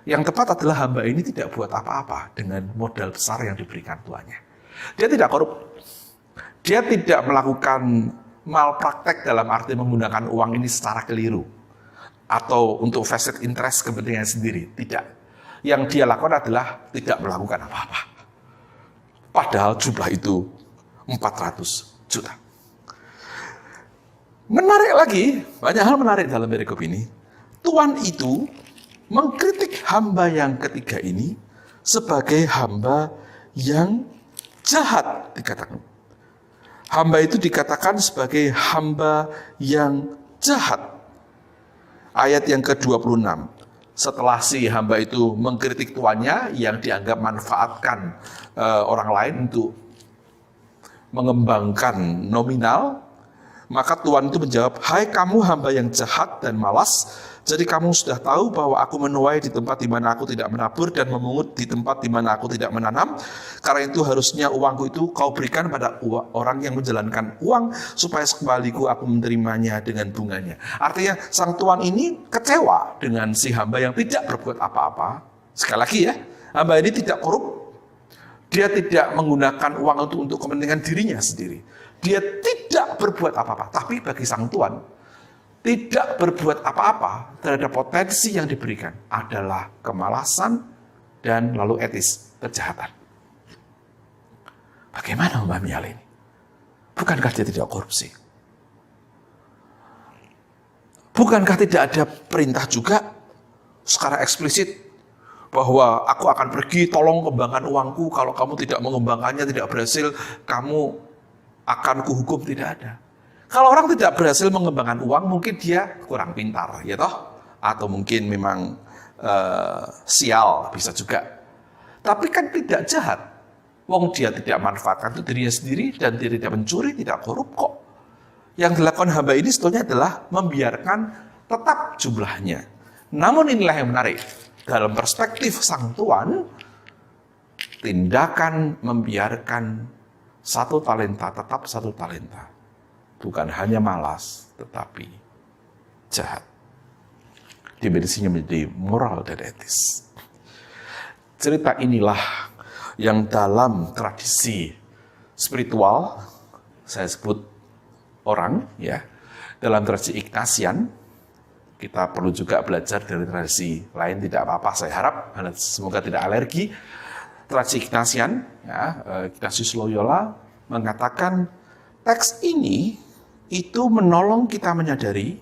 Yang tepat adalah hamba ini tidak buat apa-apa dengan modal besar yang diberikan tuannya. Dia tidak korup. Dia tidak melakukan malpraktek dalam arti menggunakan uang ini secara keliru. Atau untuk vested interest kepentingan sendiri. Tidak. Yang dia lakukan adalah tidak melakukan apa-apa. Padahal jumlah itu 400 juta. Menarik lagi, banyak hal menarik dalam perikop ini. Tuan itu mengkritik hamba yang ketiga ini sebagai hamba yang jahat, dikatakan. Hamba itu dikatakan sebagai hamba yang jahat. Ayat yang ke-26. Setelah si hamba itu mengkritik tuannya yang dianggap manfaatkan orang lain untuk mengembangkan nominal, maka Tuhan itu menjawab, "Hai kamu hamba yang jahat dan malas, jadi kamu sudah tahu bahwa aku menuai di tempat di mana aku tidak menabur dan memungut di tempat di mana aku tidak menanam. Karena itu harusnya uangku itu kau berikan pada orang yang menjalankan uang, supaya sekembaliku aku menerimanya dengan bunganya." Artinya sang tuan ini kecewa dengan si hamba yang tidak berbuat apa-apa. Sekali lagi ya, hamba ini tidak korup. Dia tidak menggunakan uang untuk kepentingan dirinya sendiri. Dia tidak berbuat apa-apa. Tapi bagi sang tuan, tidak berbuat apa-apa terhadap potensi yang diberikan adalah kemalasan dan lalu etis, kejahatan. Bagaimana memahami hal ini? Bukankah dia tidak korupsi? Bukankah tidak ada perintah juga secara eksplisit bahwa aku akan pergi, tolong kembangkan uangku, kalau kamu tidak mengembangkannya, tidak berhasil, kamu akan kuhukum? Tidak ada. Kalau orang tidak berhasil mengembangkan uang, mungkin dia kurang pintar, ya toh? Atau mungkin memang sial, bisa juga. Tapi kan tidak jahat. Wong dia tidak manfaatkan untuk dirinya sendiri, dan dia tidak mencuri, tidak korup kok. Yang dilakukan hamba ini sebetulnya adalah membiarkan tetap jumlahnya. Namun inilah yang menarik. Dalam perspektif sang tuan, tindakan membiarkan 1 talenta tetap 1 talenta. Bukan hanya malas, tetapi jahat. Dimensinya menjadi moral dan etis. Cerita inilah yang dalam tradisi spiritual, saya sebut orang, ya, dalam tradisi Ignatian, kita perlu juga belajar dari tradisi lain, tidak apa-apa, saya harap, semoga tidak alergi. Tradisi Ignatian, ya, Ignatius Loyola mengatakan teks ini itu menolong kita menyadari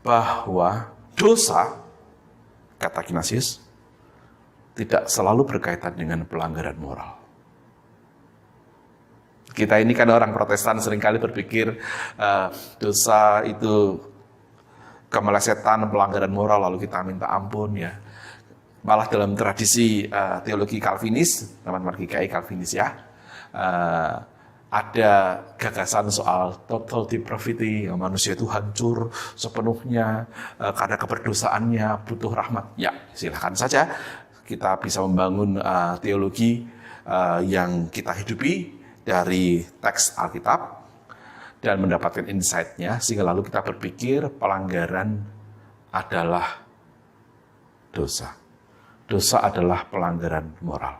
bahwa dosa, kata Ignatius, tidak selalu berkaitan dengan pelanggaran moral. Kita ini kan orang Protestan seringkali berpikir dosa itu kemelesetan, pelanggaran moral, lalu kita minta ampun ya. Malah dalam tradisi teologi Calvinis, teman-teman GKI Calvinis ya, ada gagasan soal total depravity, manusia itu hancur sepenuhnya karena keberdosaannya, butuh rahmat. Ya, silakan saja kita bisa membangun teologi yang kita hidupi dari teks Alkitab dan mendapatkan insight-nya, sehingga lalu kita berpikir pelanggaran adalah dosa. Dosa adalah pelanggaran moral.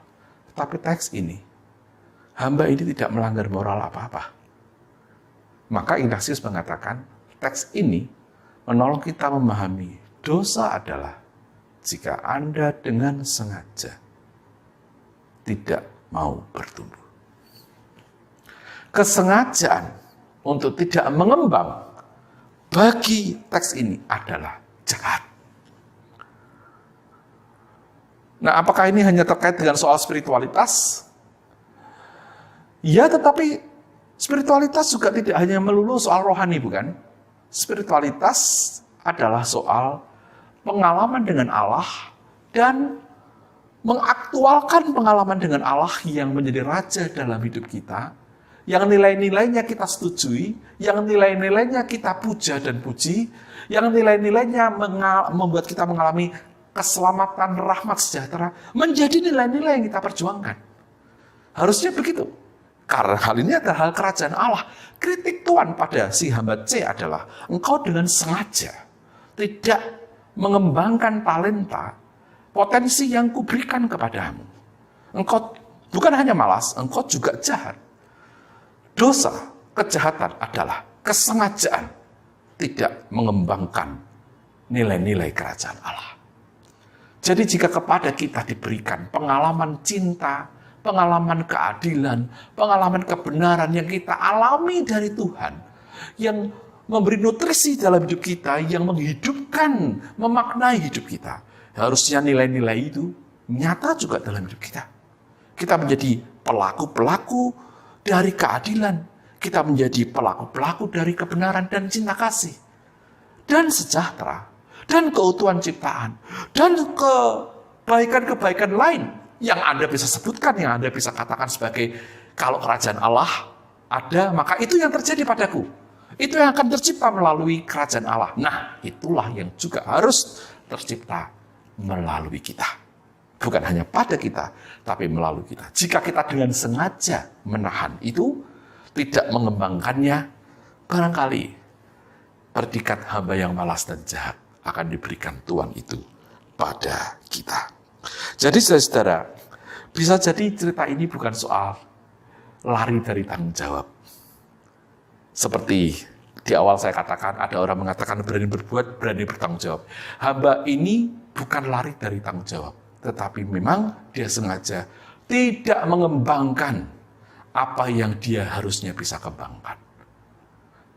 Tapi teks ini, hamba ini tidak melanggar moral apa-apa. Maka Ignatius mengatakan, teks ini menolong kita memahami dosa adalah jika Anda dengan sengaja tidak mau bertumbuh. Kesengajaan untuk tidak mengembang bagi teks ini adalah jahat. Nah, apakah ini hanya terkait dengan soal spiritualitas? Ya, tetapi spiritualitas juga tidak hanya melulu soal rohani, bukan? Spiritualitas adalah soal pengalaman dengan Allah dan mengaktualkan pengalaman dengan Allah yang menjadi raja dalam hidup kita, yang nilai-nilainya kita setujui, yang nilai-nilainya kita puja dan puji, yang nilai-nilainya membuat kita mengalami keselamatan, rahmat, sejahtera, menjadi nilai-nilai yang kita perjuangkan. Harusnya begitu. Karena hal ini adalah hal kerajaan Allah. Kritik Tuhan pada si hamba C adalah, engkau dengan sengaja tidak mengembangkan talenta, potensi yang kuberikan kepadamu. Engkau bukan hanya malas, engkau juga jahat. Dosa, kejahatan adalah kesengajaan tidak mengembangkan nilai-nilai kerajaan Allah. Jadi jika kepada kita diberikan pengalaman cinta, pengalaman keadilan, pengalaman kebenaran yang kita alami dari Tuhan, yang memberi nutrisi dalam hidup kita, yang menghidupkan, memaknai hidup kita, harusnya nilai-nilai itu nyata juga dalam hidup kita. Kita menjadi pelaku-pelaku dari keadilan, kita menjadi pelaku-pelaku dari kebenaran dan cinta kasih, dan sejahtera, dan keutuhan ciptaan, dan kebaikan-kebaikan lain yang Anda bisa sebutkan, yang Anda bisa katakan sebagai kalau kerajaan Allah ada, maka itu yang terjadi padaku. Itu yang akan tercipta melalui kerajaan Allah. Nah, itulah yang juga harus tercipta melalui kita. Bukan hanya pada kita, tapi melalui kita. Jika kita dengan sengaja menahan itu, tidak mengembangkannya, barangkali predikat hamba yang malas dan jahat akan diberikan Tuhan itu pada kita. Jadi saudara, bisa jadi cerita ini bukan soal lari dari tanggung jawab. Seperti di awal saya katakan, ada orang mengatakan berani berbuat, berani bertanggung jawab. Hamba ini bukan lari dari tanggung jawab, tetapi memang dia sengaja tidak mengembangkan apa yang dia harusnya bisa kembangkan.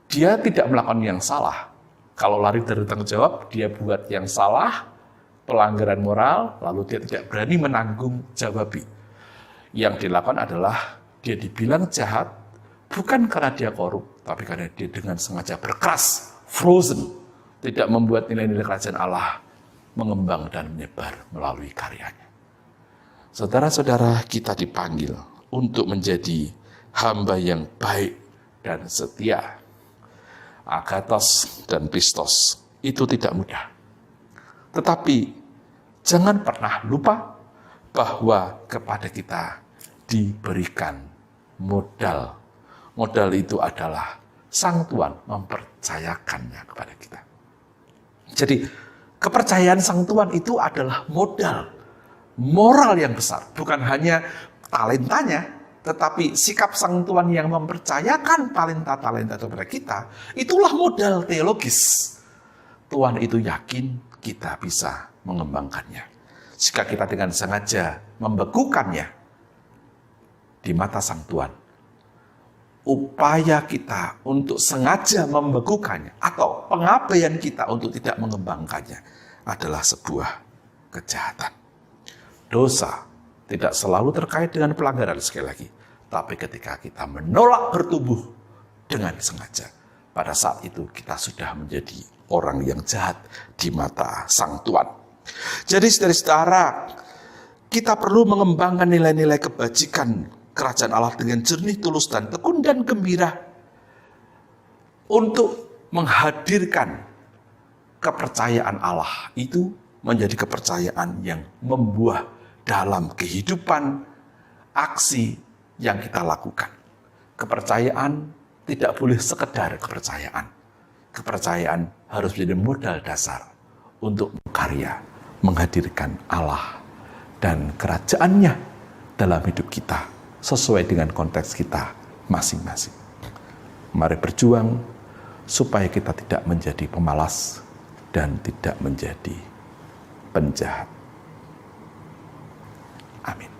Dia tidak melakukan yang salah. Kalau lari dari tanggung jawab, dia buat yang salah, pelanggaran moral, lalu dia tidak berani menanggung jawabi. Yang dilakukan adalah dia dibilang jahat, bukan karena dia korup, tapi karena dia dengan sengaja berkeras, frozen, tidak membuat nilai-nilai kerajaan Allah mengembang dan menyebar melalui karyanya. Saudara-saudara, kita dipanggil untuk menjadi hamba yang baik dan setia. Agathos dan pistos itu tidak mudah. Tetapi jangan pernah lupa bahwa kepada kita diberikan modal. Modal itu adalah Sang Tuhan mempercayakannya kepada kita. Jadi kepercayaan Sang Tuhan itu adalah modal moral yang besar. Bukan hanya talentanya, tetapi sikap Sang Tuhan yang mempercayakan talenta-talenta kepada kita, itulah modal teologis. Tuhan itu yakin kita bisa mengembangkannya. Jika kita dengan sengaja membekukannya di mata Sang Tuhan, upaya kita untuk sengaja membekukannya atau pengabaian kita untuk tidak mengembangkannya adalah sebuah kejahatan. Dosa tidak selalu terkait dengan pelanggaran, sekali lagi, Tapi ketika kita menolak bertumbuh dengan sengaja, pada saat itu kita sudah menjadi orang yang jahat di mata Sang Tuhan. Jadi saudara-saudara, kita perlu mengembangkan nilai-nilai kebajikan kerajaan Allah dengan jernih, tulus, dan tekun dan gembira untuk menghadirkan kepercayaan Allah itu menjadi kepercayaan yang membuah dalam kehidupan aksi yang kita lakukan. Kepercayaan tidak boleh sekedar kepercayaan. Kepercayaan harus menjadi modal dasar untuk berkarya, menghadirkan Allah dan kerajaannya dalam hidup kita sesuai dengan konteks kita masing-masing. Mari berjuang supaya kita tidak menjadi pemalas dan tidak menjadi penjahat. Amin.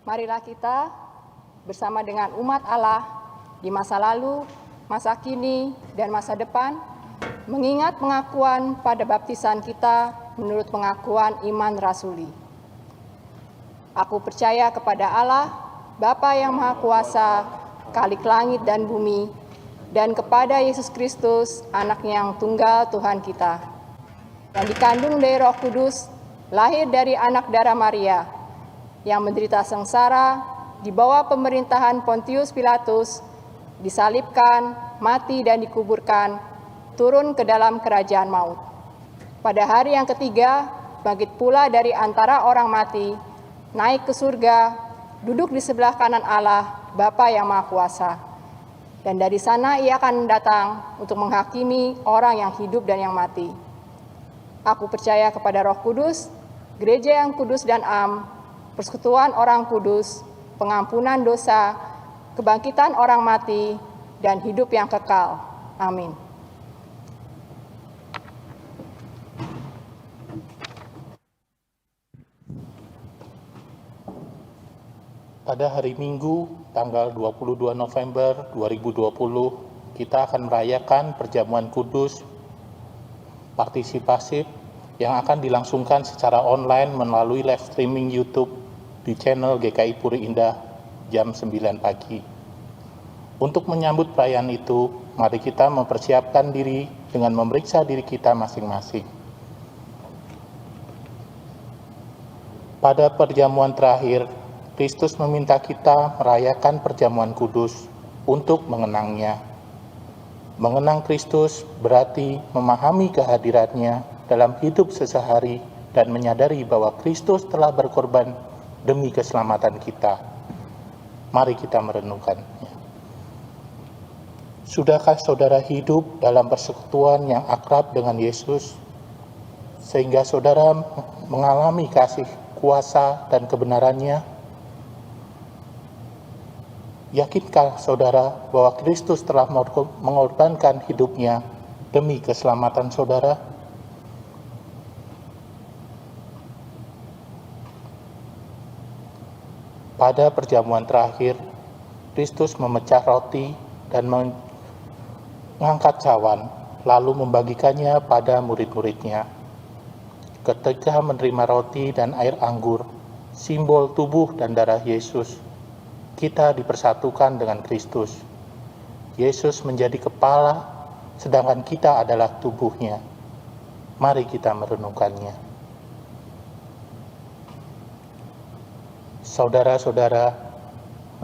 Marilah kita bersama dengan umat Allah di masa lalu, masa kini, dan masa depan, mengingat pengakuan pada baptisan kita menurut pengakuan iman rasuli. Aku percaya kepada Allah, Bapa yang Maha Kuasa, Khalik langit dan bumi, dan kepada Yesus Kristus, Anak-Nya yang tunggal Tuhan kita, yang dikandung dari Roh Kudus, lahir dari anak darah Maria, yang menderita sengsara di bawah pemerintahan Pontius Pilatus, disalibkan, mati dan dikuburkan, turun ke dalam kerajaan maut. Pada hari yang ketiga, bangkit pula dari antara orang mati, naik ke surga, duduk di sebelah kanan Allah, Bapa yang Maha Kuasa. Dan dari sana ia akan datang untuk menghakimi orang yang hidup dan yang mati. Aku percaya kepada Roh Kudus, gereja yang kudus dan am, persekutuan orang kudus, pengampunan dosa, kebangkitan orang mati, dan hidup yang kekal. Amin.
Pada hari Minggu, tanggal 22 November 2020, kita akan merayakan perjamuan kudus partisipasif yang akan dilangsungkan secara online melalui live streaming YouTube di channel GKI Puri Indah jam 9 pagi. Untuk menyambut perayaan itu, mari kita mempersiapkan diri dengan memeriksa diri kita masing-masing. Pada perjamuan terakhir, Kristus meminta kita merayakan perjamuan kudus untuk mengenangnya. Mengenang Kristus berarti memahami kehadirannya dalam hidup sehari dan menyadari bahwa Kristus telah berkorban demi keselamatan kita. Mari kita merenungkannya. Sudahkah saudara hidup dalam persekutuan yang akrab dengan Yesus, sehingga saudara mengalami kasih, kuasa, dan kebenarannya? Yakinkah saudara bahwa Kristus telah mengorbankan hidupnya demi keselamatan saudara? Pada perjamuan terakhir, Kristus memecah roti dan mengangkat cawan, lalu membagikannya pada murid-muridnya. Ketika menerima roti dan air anggur, simbol tubuh dan darah Yesus, kita dipersatukan dengan Kristus. Yesus menjadi kepala, sedangkan kita adalah tubuhnya. Mari kita merenungkannya. Saudara-saudara,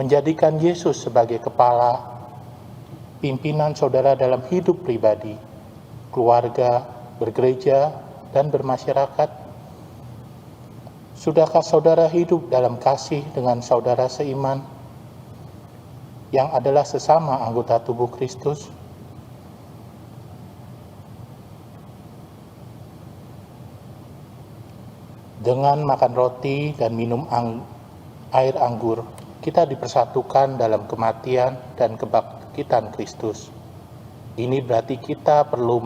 menjadikan Yesus sebagai kepala, pimpinan saudara dalam hidup pribadi, keluarga, bergereja, dan bermasyarakat. Sudahkah saudara hidup dalam kasih dengan saudara seiman yang adalah sesama anggota tubuh Kristus? Dengan makan roti dan minum air anggur, kita dipersatukan dalam kematian dan kebangkitan Kristus. Ini berarti kita perlu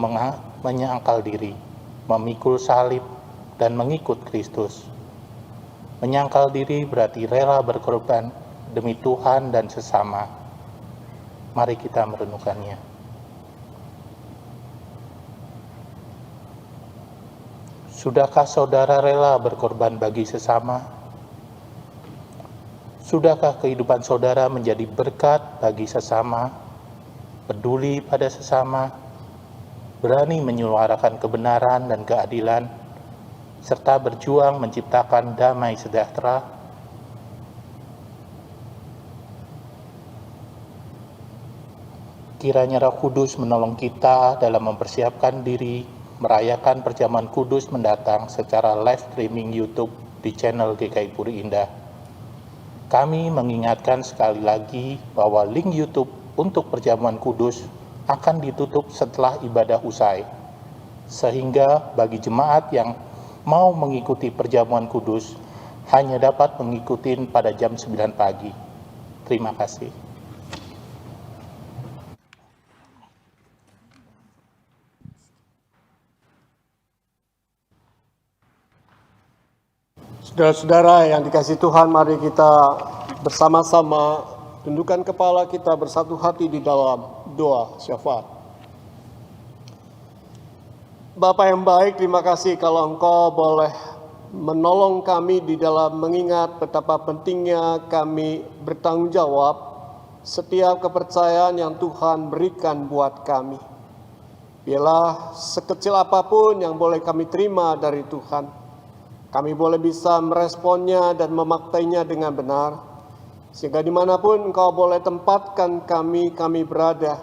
menyangkal diri, memikul salib, dan mengikut Kristus. Menyangkal diri berarti rela berkorban demi Tuhan dan sesama. Mari kita merenungkannya. Sudahkah saudara rela berkorban bagi sesama? Sudahkah kehidupan saudara menjadi berkat bagi sesama, peduli pada sesama, berani menyuarakan kebenaran dan keadilan, serta berjuang menciptakan damai sejahtera? Kiranya Roh Kudus menolong kita dalam mempersiapkan diri merayakan perjamuan kudus mendatang secara live streaming YouTube di channel GKI Puri Indah. Kami mengingatkan sekali lagi bahwa link YouTube untuk perjamuan kudus akan ditutup setelah ibadah usai, sehingga bagi jemaat yang mau mengikuti perjamuan kudus hanya dapat mengikuti pada jam 9 pagi. Terima kasih.
Saudara-saudara yang dikasihi Tuhan, mari kita bersama-sama tundukkan kepala kita bersatu hati di dalam doa syafaat. Bapa yang baik, terima kasih kalau Engkau boleh menolong kami di dalam mengingat betapa pentingnya kami bertanggung jawab setiap kepercayaan yang Tuhan berikan buat kami. Biarlah sekecil apapun yang boleh kami terima dari Tuhan, kami boleh bisa meresponnya dan memaktainya dengan benar, sehingga dimanapun Engkau boleh tempatkan kami berada,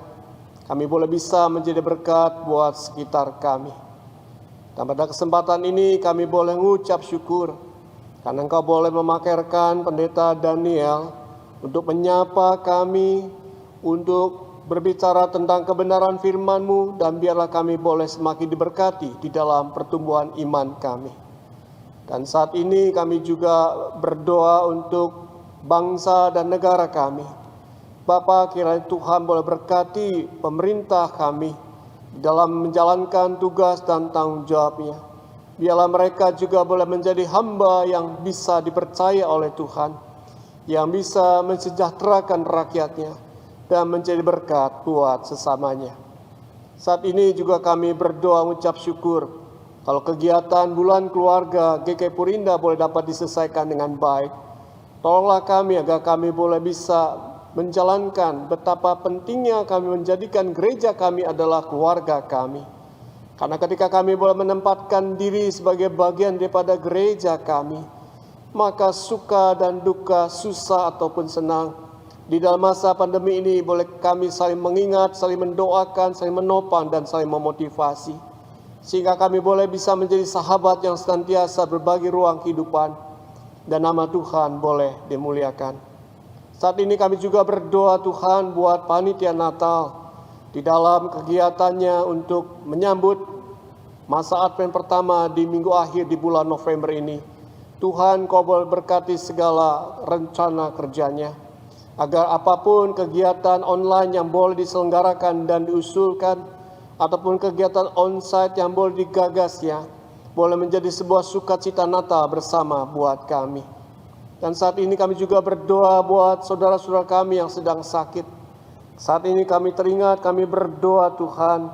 kami boleh bisa menjadi berkat buat sekitar kami. Dan pada kesempatan ini kami boleh mengucap syukur, karena Engkau boleh memakai Pendeta Daniel untuk menyapa kami, untuk berbicara tentang kebenaran firman-Mu, dan biarlah kami boleh semakin diberkati di dalam pertumbuhan iman kami. Dan saat ini kami juga berdoa untuk bangsa dan negara kami. Bapa, kiranya Tuhan boleh berkati pemerintah kami dalam menjalankan tugas dan tanggung jawabnya. Biarlah mereka juga boleh menjadi hamba yang bisa dipercaya oleh Tuhan, yang bisa mensejahterakan rakyatnya dan menjadi berkat buat sesamanya. Saat ini juga kami berdoa mengucap syukur kalau kegiatan bulan keluarga GKI Puri Indah boleh dapat diselesaikan dengan baik. Tolonglah kami agar kami boleh bisa menjalankan betapa pentingnya kami menjadikan gereja kami adalah keluarga kami. Karena ketika kami boleh menempatkan diri sebagai bagian daripada gereja kami, maka suka dan duka, susah ataupun senang, di dalam masa pandemi ini boleh kami saling mengingat, saling mendoakan, saling menopang, dan saling memotivasi. Sehingga kami boleh bisa menjadi sahabat yang senantiasa berbagi ruang kehidupan, dan nama Tuhan boleh dimuliakan. Saat ini kami juga berdoa Tuhan buat panitia Natal di dalam kegiatannya untuk menyambut masa Advent pertama di minggu akhir di bulan November ini. Tuhan, Kau boleh berkati segala rencana kerjanya, agar apapun kegiatan online yang boleh diselenggarakan dan diusulkan, ataupun kegiatan onsite yang boleh digagasnya, boleh menjadi sebuah sukacita Natal bersama buat kami. Dan saat ini kami juga berdoa buat saudara-saudara kami yang sedang sakit. Saat ini kami teringat, kami berdoa Tuhan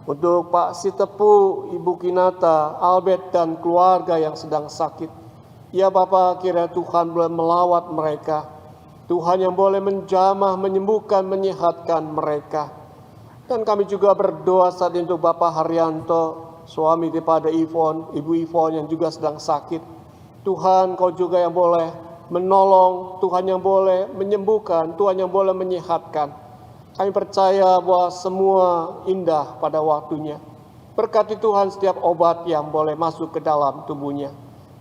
untuk Pak Sitepu, Ibu Kinata, Albert, dan keluarga yang sedang sakit. Ya Bapa, kiranya Tuhan boleh melawat mereka. Tuhan yang boleh menjamah, menyembuhkan, menyehatkan mereka. Dan kami juga berdoa saat ini untuk Bapak Haryanto, suami daripada Ibu Ivon yang juga sedang sakit. Tuhan, Kau juga yang boleh menolong, Tuhan yang boleh menyembuhkan, Tuhan yang boleh menyehatkan. Kami percaya bahwa semua indah pada waktunya. Berkati Tuhan setiap obat yang boleh masuk ke dalam tubuhnya.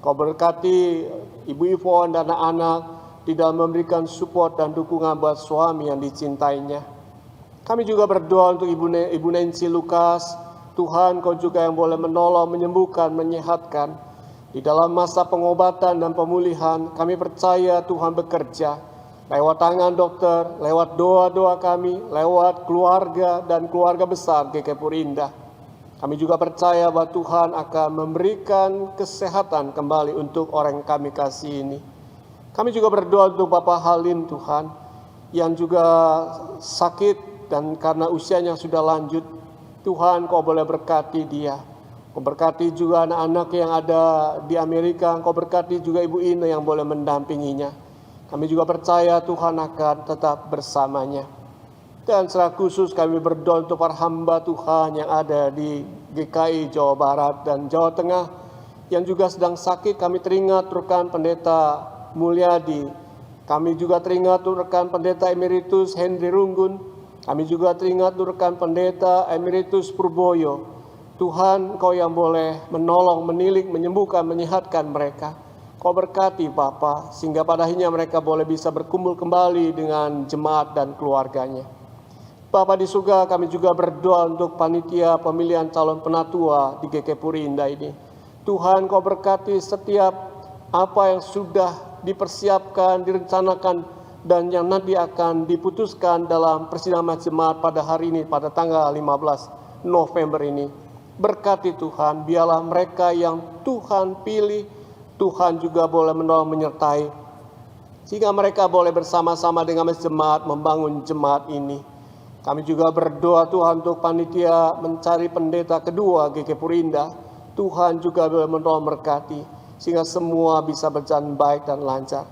Kau berkati Ibu Ivon dan anak-anak di dalam memberikan support dan dukungan buat suami yang dicintainya. Kami juga berdoa untuk Ibu Nancy Lukas. Tuhan, Kau juga yang boleh menolong, menyembuhkan, menyehatkan. Di dalam masa pengobatan dan pemulihan, kami percaya Tuhan bekerja lewat tangan dokter, lewat doa-doa kami, lewat keluarga dan keluarga besar GKI Puri Indah. Kami juga percaya bahwa Tuhan akan memberikan kesehatan kembali untuk orang yang kami kasih ini. Kami juga berdoa untuk Bapak Halim Tuhan, yang juga sakit dan karena usianya sudah lanjut. Tuhan, Kau boleh berkati dia. Kau berkati juga anak-anak yang ada di Amerika. Kau berkati juga Ibu Ina yang boleh mendampinginya. Kami juga percaya Tuhan akan tetap bersamanya. Dan secara khusus kami berdoa untuk para hamba Tuhan yang ada di GKI Jawa Barat dan Jawa Tengah yang juga sedang sakit. Kami teringat rekan Pendeta Mulyadi. Kami juga teringat rekan Pendeta Emeritus Henry Runggun. Kami juga teringat rekan Pendeta Emeritus Purboyo. Tuhan, Kau yang boleh menolong, menilik, menyembuhkan, menyehatkan mereka. Kau berkati Bapa, sehingga pada akhirnya mereka boleh bisa berkumpul kembali dengan jemaat dan keluarganya. Bapa di surga, kami juga berdoa untuk panitia pemilihan calon penatua di GKI Puri Indah ini. Tuhan, Kau berkati setiap apa yang sudah dipersiapkan, direncanakan, dan yang nanti akan diputuskan dalam persidangan jemaat pada hari ini, pada tanggal 15 November ini. Berkati Tuhan, biarlah mereka yang Tuhan pilih, Tuhan juga boleh menolong menyertai, sehingga mereka boleh bersama-sama dengan jemaat membangun jemaat ini. Kami juga berdoa Tuhan untuk panitia mencari pendeta kedua GKI Puri Indah. Tuhan juga boleh menolong berkati, sehingga semua bisa berjalan baik dan lancar.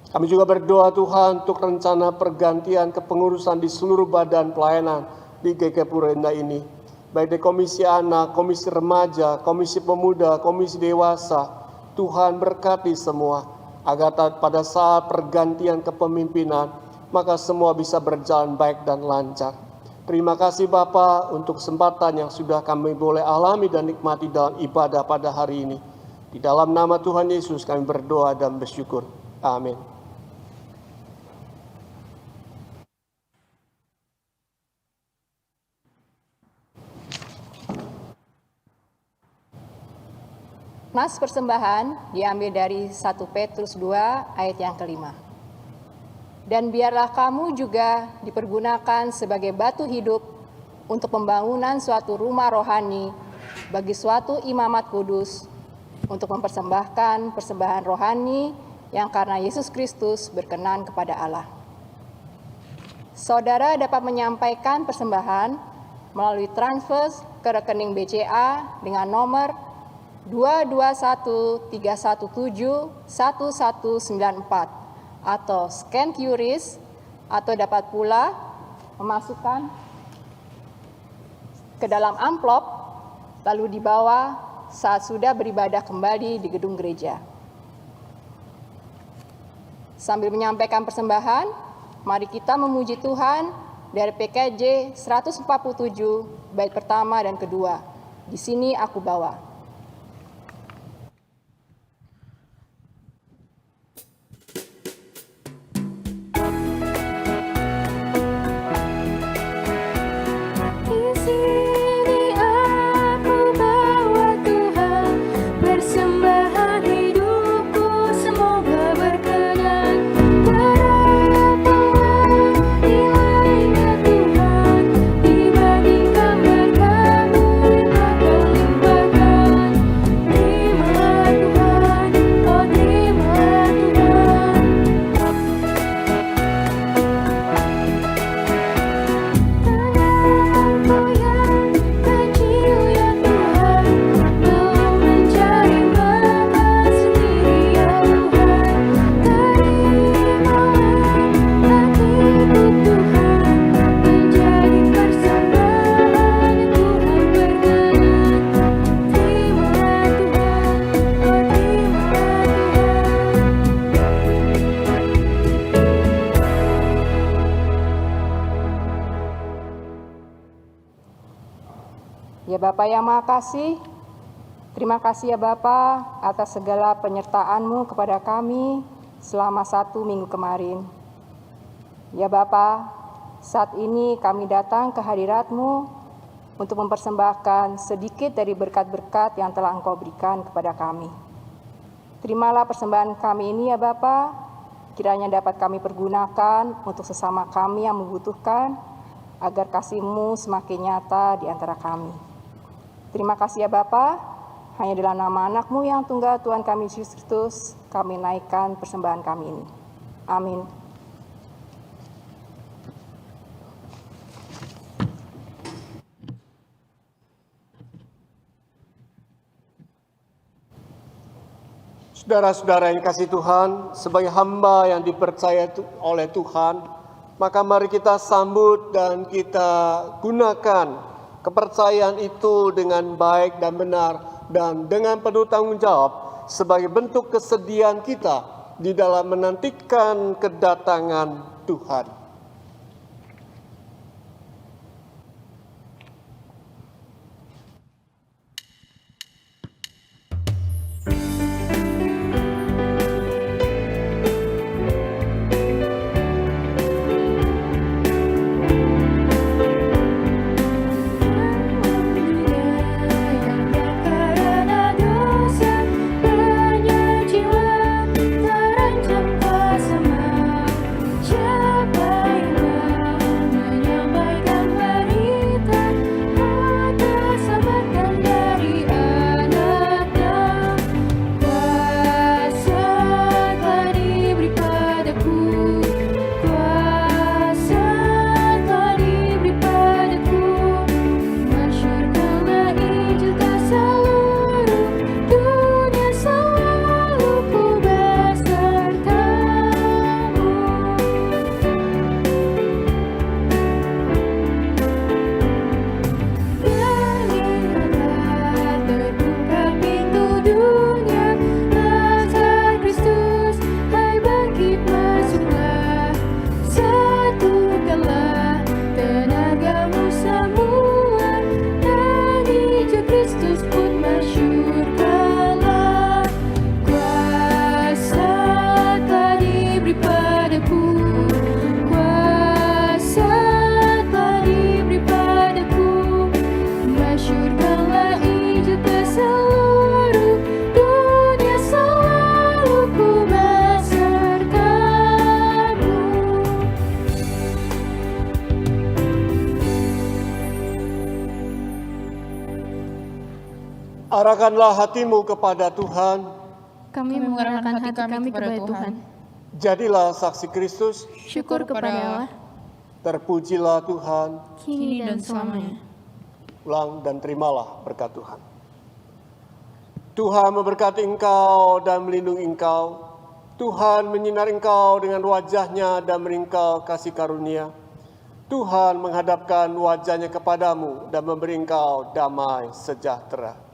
Kami juga berdoa Tuhan untuk rencana pergantian kepengurusan di seluruh badan pelayanan di GKI Puri Indah ini, baik di komisi anak, komisi remaja, komisi pemuda, komisi dewasa. Tuhan berkati semua, agar pada saat pergantian kepemimpinan, maka semua bisa berjalan baik dan lancar. Terima kasih Bapa untuk kesempatan yang sudah kami boleh alami dan nikmati dalam ibadah pada hari ini. Di dalam nama Tuhan Yesus kami berdoa dan bersyukur. Amin.
Nas persembahan diambil dari 1 Petrus 2 ayat yang kelima. Dan biarlah kamu juga dipergunakan sebagai batu hidup untuk pembangunan suatu rumah rohani bagi suatu imamat kudus, untuk mempersembahkan persembahan rohani yang karena Yesus Kristus berkenan kepada Allah. Saudara dapat menyampaikan persembahan melalui transfer ke rekening BCA dengan nomor 22131171194 atau scan QRIS, atau dapat pula memasukkan ke dalam amplop lalu dibawa saat sudah beribadah kembali di gedung gereja. Sambil menyampaikan persembahan, mari kita memuji Tuhan dari PKJ 147 bait pertama dan kedua. Di sini aku bawa. Ya Bapa yang Maha Kasih, terima kasih ya Bapa atas segala penyertaan-Mu kepada kami selama 1 minggu kemarin. Ya Bapa, saat ini kami datang ke hadirat-Mu untuk mempersembahkan sedikit dari berkat-berkat yang telah Engkau berikan kepada kami. Terimalah persembahan kami ini ya Bapa, kiranya dapat kami pergunakan untuk sesama kami yang membutuhkan, agar kasih-Mu semakin nyata di antara kami. Terima kasih ya Bapa, hanya dalam nama anak-Mu yang tunggal Tuhan kami Yesus Kristus, kami naikkan persembahan kami ini. Amin.
Saudara-saudara yang kasih Tuhan, sebagai hamba yang dipercaya oleh Tuhan, maka mari kita sambut dan kita gunakan kepercayaan itu dengan baik dan benar dan dengan penuh tanggung jawab sebagai bentuk kesediaan kita di dalam menantikan kedatangan Tuhan.
Siapa
Arahkanlah hatimu kepada Tuhan.
Kami mengarahkan hati kami kepada Tuhan.
Jadilah saksi Kristus.
Syukur kepada Allah,
Terpujilah Tuhan.
kini dan selamanya.
Ulang dan terimalah berkat Tuhan. Tuhan memberkati engkau dan melindungi engkau. Tuhan menyinari engkau dengan wajah-Nya dan memberi engkau kasih karunia. Tuhan menghadapkan wajah-Nya kepadamu dan memberi engkau damai sejahtera.